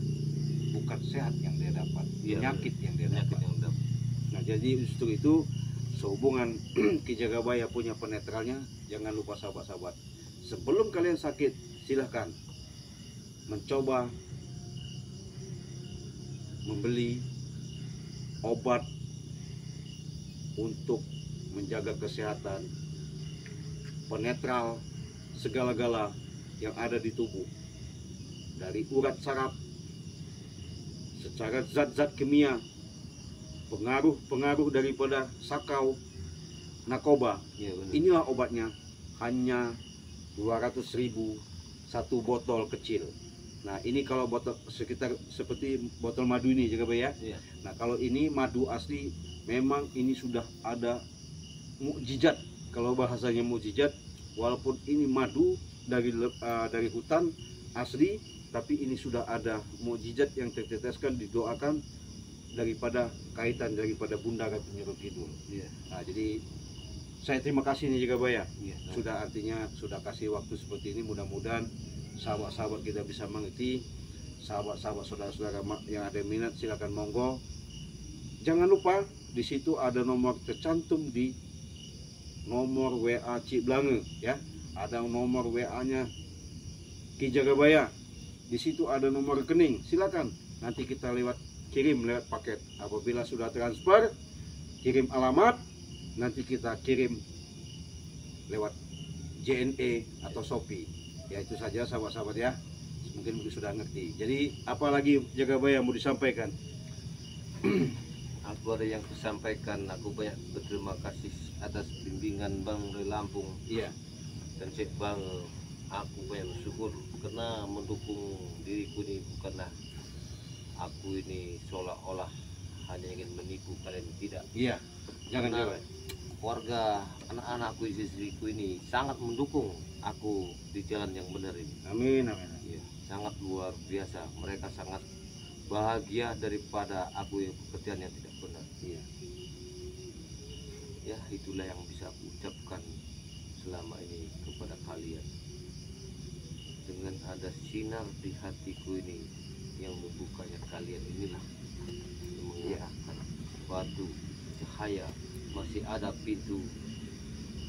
bukan sehat yang dia dapat, penyakit yang dia dapat. Nah jadi justru itu sehubungan Ki Jagabaya punya penetralnya, jangan lupa sahabat-sahabat, sebelum kalian sakit silahkan mencoba membeli obat untuk menjaga kesehatan, penetral segala-gala yang ada di tubuh, dari urat saraf, secara zat-zat kimia, pengaruh daripada sakau, narkoba. Inilah obatnya, hanya 200.000 satu botol kecil. Nah ini kalau botol sekitar seperti botol madu ini juga ya. Nah kalau ini madu asli, memang ini sudah ada mukjizat. Kalau bahasanya mukjizat, walaupun ini madu dari hutan asli, tapi ini sudah ada mukjizat yang terteteskan, didoakan daripada kaitan daripada Bunda Ratu Nyiro Kidul. Nah jadi saya terima kasih nih Jagabaya, sudah artinya sudah kasih waktu seperti ini. Mudah-mudahan sahabat-sahabat kita bisa mengerti. Sahabat-sahabat saudara-saudara yang ada minat silakan monggo. Jangan lupa di situ ada nomor tercantum di nomor WA Cik Blange ya. Ada nomor WA-nya Ki Jagabaya. Di situ ada nomor rekening. Silakan nanti kita kirim lewat paket. Apabila sudah transfer, kirim alamat, nanti kita kirim lewat JNE atau Shopee. Ya itu saja sahabat-sahabat ya. Mungkin sudah ngerti. Jadi apalagi Jagabaya mau disampaikan? Aku ada yang kusampaikan. Aku banyak berterima kasih atas bimbingan Bang dari Lampung. Iya. Dan Bang, aku banyak bersyukur karena mendukung diriku ini, bukanlah aku ini seolah-olah hanya ingin menipu kalian, tidak. Iya. Jangan. Keluarga, anak-anakku, istriku ini sangat mendukung aku di jalan yang benar ini. Amin. Ya, sangat luar biasa. Mereka sangat bahagia daripada aku yang pekerjaan yang tidak benar. Iya. Ya, itulah yang bisa aku ucapkan selama ini kepada kalian. Dengan ada sinar di hatiku ini yang membukanya kalian, inilah yang mengarahkan batu cahaya. Masih ada pintu,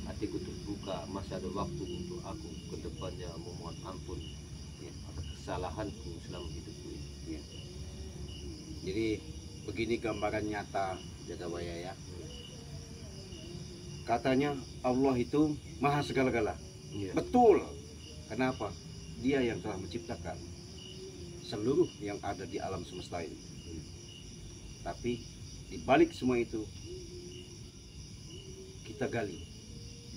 hatiku terbuka, masih ada waktu untuk aku ke depannya memohon ampun atas kesalahanku selama hidupku ini. Ya. Jadi begini gambaran nyata Jagabaya ya. Katanya Allah itu maha segala-gala. Betul. Kenapa? Dia yang telah menciptakan seluruh yang ada di alam semesta ini. Tapi di balik semua itu kita gali,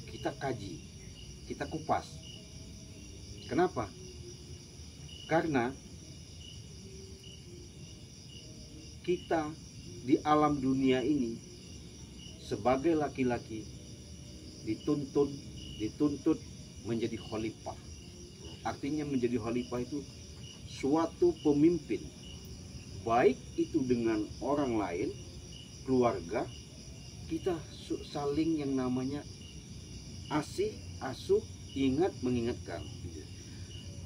kita kaji, kita kupas. Kenapa? Karena kita di alam dunia ini sebagai laki-laki dituntut menjadi khalifah. Artinya menjadi khalifah itu suatu pemimpin, baik itu dengan orang lain, keluarga. Kita saling yang namanya asih, asuh, ingat, mengingatkan.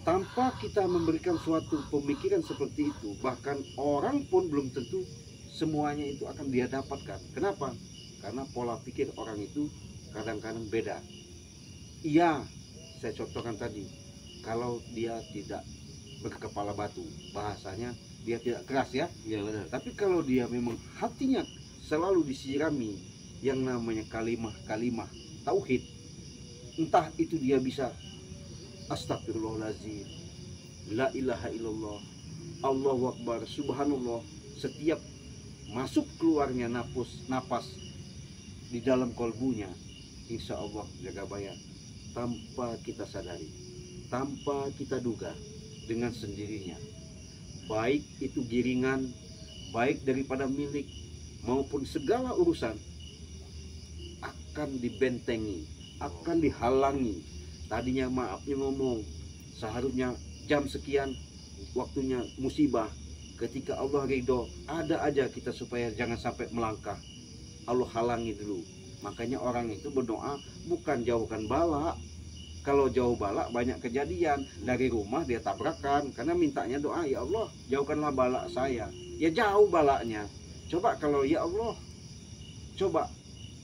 Tanpa kita memberikan suatu pemikiran seperti itu, bahkan orang pun belum tentu semuanya itu akan dia dapatkan. Kenapa? Karena pola pikir orang itu kadang-kadang beda. Iya, saya contohkan tadi, kalau dia tidak berkepala batu, bahasanya dia tidak keras ya. Iya benar. Tapi kalau dia memang hatinya selalu disirami yang namanya kalimah tauhid, entah itu dia bisa astagfirullahaladzim, la ilaha illallah, Allahu akbar, subhanallah, setiap masuk keluarnya napas di dalam kolbunya, insya Allah Jagabaya, tanpa kita sadari, tanpa kita duga, dengan sendirinya, baik itu giringan, baik daripada milik maupun segala urusan, akan dibentengi, akan dihalangi. Tadinya maafnya ngomong seharusnya jam sekian, waktunya musibah, ketika Allah ridho, ada aja kita supaya jangan sampai melangkah, Allah halangi dulu. Makanya orang itu berdoa bukan jauhkan bala. Kalau jauh bala banyak kejadian, dari rumah dia tabrakan karena mintanya doa, ya Allah jauhkanlah bala saya. Ya jauh balanya. Coba kalau ya Allah, coba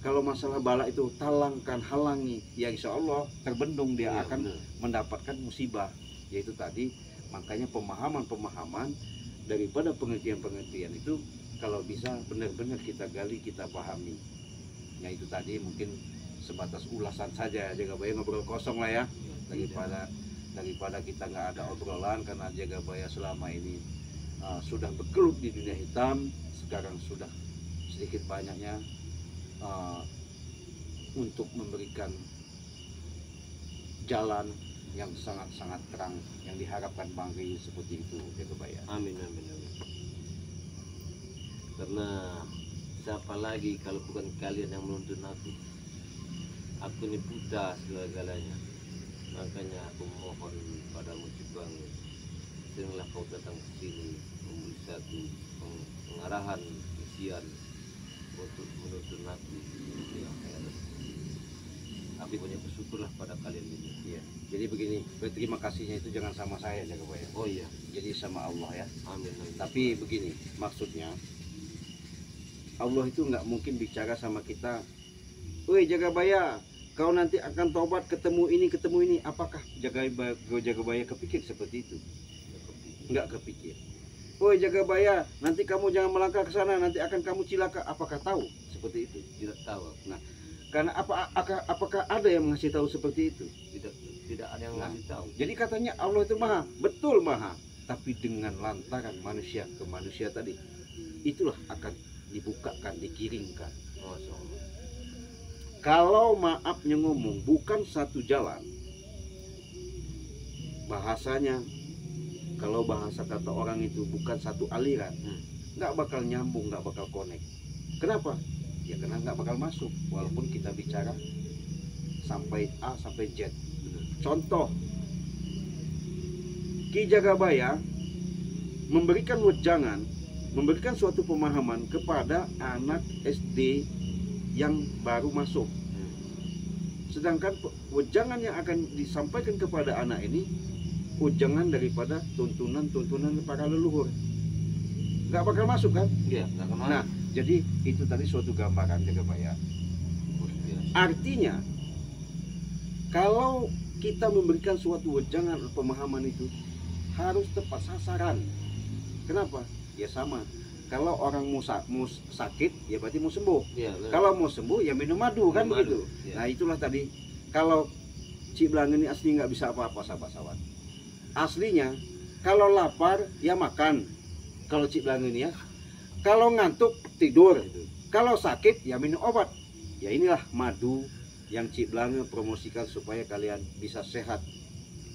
kalau masalah bala itu talangkan, halangi, ya insya Allah terbendung dia Iya, akan benar. mendapatkan musibah. Yaitu tadi, makanya pemahaman-pemahaman daripada pengertian-pengertian itu kalau bisa benar-benar kita gali, kita pahami. Nah itu tadi mungkin sebatas ulasan saja, Jagabaya ngobrol kosong lah ya, daripada kita nggak ada obrolan, karena Jagabaya selama ini sudah bergelut di dunia hitam, sekarang sudah sedikit banyaknya untuk memberikan jalan yang sangat-sangat terang yang diharapkan Bang Ri seperti itu, Jagabaya. Amin, amin, amin. Karena siapa lagi kalau bukan kalian yang menuntun aku? Aku ini buta segala-galanya. Makanya aku mohon padamu Cibang, seringlah kau datang ke sini memberi satu pengarahan, isian untuk menuntun aku di akhirat. Tapi banyak bersyukurlah pada kalian ini. Iya. Jadi begini, berterima kasihnya itu jangan sama saya, Jagabaya. Oh iya, Jadi sama Allah ya. amin, amin. Tapi begini, maksudnya Allah itu nggak mungkin bicara sama kita, woi Jagabaya, kau nanti akan tobat ketemu ini. Apakah Jagabaya kepikir seperti itu? Nggak kepikir. Woi Jagabaya, nanti kamu jangan melangkah ke sana, nanti akan kamu cilaka. Apakah tahu seperti itu? Tidak tahu. Nah, karena apakah ada yang mengasih tahu seperti itu? Tidak ada yang ngasih tahu. Jadi katanya Allah itu maha, betul maha. Tapi dengan lantaran manusia ke manusia tadi, itulah akan dibukakan, dikirimkan. Masya Allah. Kalau maafnya ngomong bukan satu jalan, bahasanya, kalau bahasa kata orang itu bukan satu aliran, nggak bakal nyambung, nggak bakal connect. Kenapa? Ya karena nggak bakal masuk, walaupun kita bicara sampai A sampai Z. Contoh, Ki Jagabaya memberikan wejangan, memberikan suatu pemahaman kepada anak SD yang baru masuk. Sedangkan wejangan yang akan disampaikan kepada anak ini wejangan daripada tuntunan para leluhur. Nggak bakal masuk kan? Iya, nggak kemana. Nah, jadi itu tadi suatu gambaran Jagabaya. Artinya, kalau kita memberikan suatu wejangan pemahaman itu harus tepat sasaran. Kenapa? Ya sama. Kalau orang mau sakit, ya berarti mau sembuh. Iya, benar. Kalau mau sembuh, ya minum madu kan Minum begitu. madu, iya. Nah itulah tadi. Kalau Cik Blang ini asli nggak bisa apa-apa, sahabat-sahabat. Aslinya, kalau lapar ya makan. Kalau Cik Blang ini ya. Kalau ngantuk tidur. Kalau sakit ya minum obat. Ya inilah madu yang Cik Blang promosikan supaya kalian bisa sehat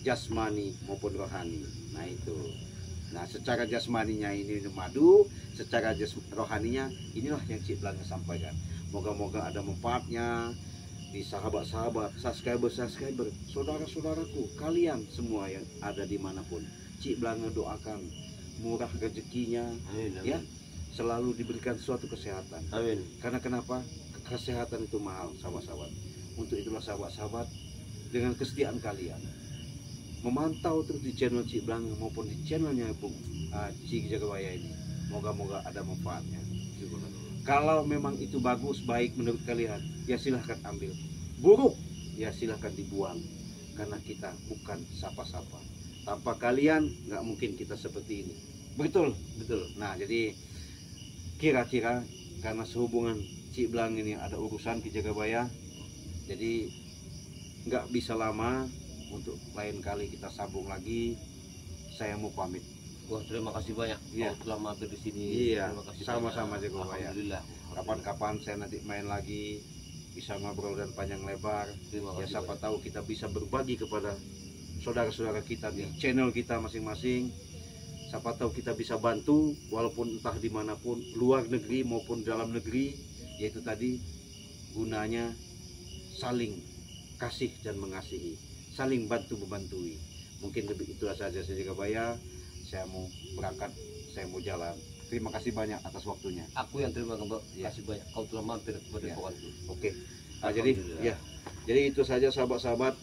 jasmani maupun rohani. Nah itu. Nah secara jasmaninya ini minum madu, secara rohaninya inilah yang Cik Blang sampaikan. Moga-moga ada manfaatnya di sahabat-sahabat, subscriber, saudara-saudaraku, kalian semua yang ada dimanapun. Cik Blang doakan murah rezekinya, Amin, amin. ya, selalu diberikan suatu kesehatan. Amin. Karena kenapa? Kesehatan itu mahal, sahabat-sahabat. Untuk itulah sahabat-sahabat, dengan kesetiaan kalian memantau terus di channel Cik Blang maupun di channelnya Cik Jagabaya ini, moga-moga ada manfaatnya. Kalau memang itu bagus, baik menurut kalian, ya silahkan ambil. Buruk, ya silahkan dibuang. Karena kita bukan sapa-sapa. Tanpa kalian nggak mungkin kita seperti ini. Betul, betul. Nah jadi kira-kira karena sehubungan Cik Blang ini ada urusan Ki Jagabaya, jadi nggak bisa lama. Untuk lain kali kita sambung lagi. Saya mau pamit. Wah, terima kasih banyak. Iya. Kau telah mampir di sini. Iya, Terima kasih sama-sama, banyak. Jagabaya. Alhamdulillah. Kapan-kapan saya nanti main lagi, bisa ngobrol dan panjang lebar. Terima Ya kasih siapa banyak. tahu kita bisa berbagi kepada saudara-saudara kita di channel kita masing-masing. Siapa tahu kita bisa bantu, walaupun entah dimanapun, luar negeri maupun dalam negeri. Yaitu tadi gunanya saling kasih dan mengasihi, saling bantu membantui. Mungkin lebih itu saja saya Jagabaya. Saya mau berangkat, saya mau jalan. terima kasih banyak atas waktunya. Aku yang terima Ya. kasih banyak. Kau telah mampir ke Ya. Padepokanku. Oke. Nah, jadi Alhamdulillah. ya, jadi itu saja sahabat-sahabat,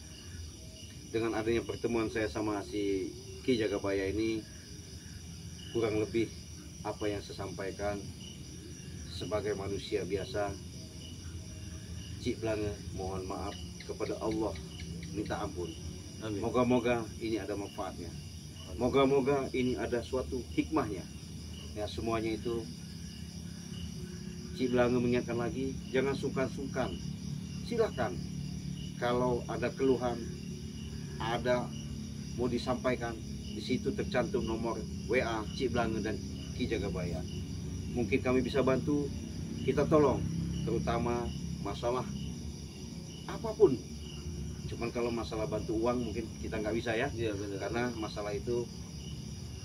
dengan adanya pertemuan saya sama si Ki Jagabaya ini, kurang lebih apa yang saya sampaikan sebagai manusia biasa. Cik Blange mohon maaf kepada Allah, minta ampun. Amin. Moga-moga ini ada manfaatnya. Moga-moga ini ada suatu hikmahnya. Ya, semuanya itu Cik Blange mengingatkan lagi, jangan sungkan-sungkan. Silakan kalau ada keluhan, ada mau disampaikan, di situ tercantum nomor WA Cik Blange dan Ki Jagabaya. Mungkin kami bisa bantu, kita tolong, terutama masalah apapun. Cuman kalau masalah bantu uang mungkin kita nggak bisa ya, Iya benar. karena masalah itu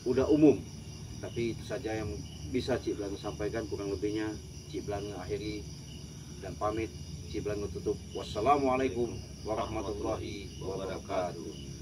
udah umum. Tapi itu saja yang bisa Cik Blange sampaikan, kurang lebihnya Cik Blange akhiri dan pamit. Cik Blange tutup. Wassalamualaikum warahmatullahi wabarakatuh.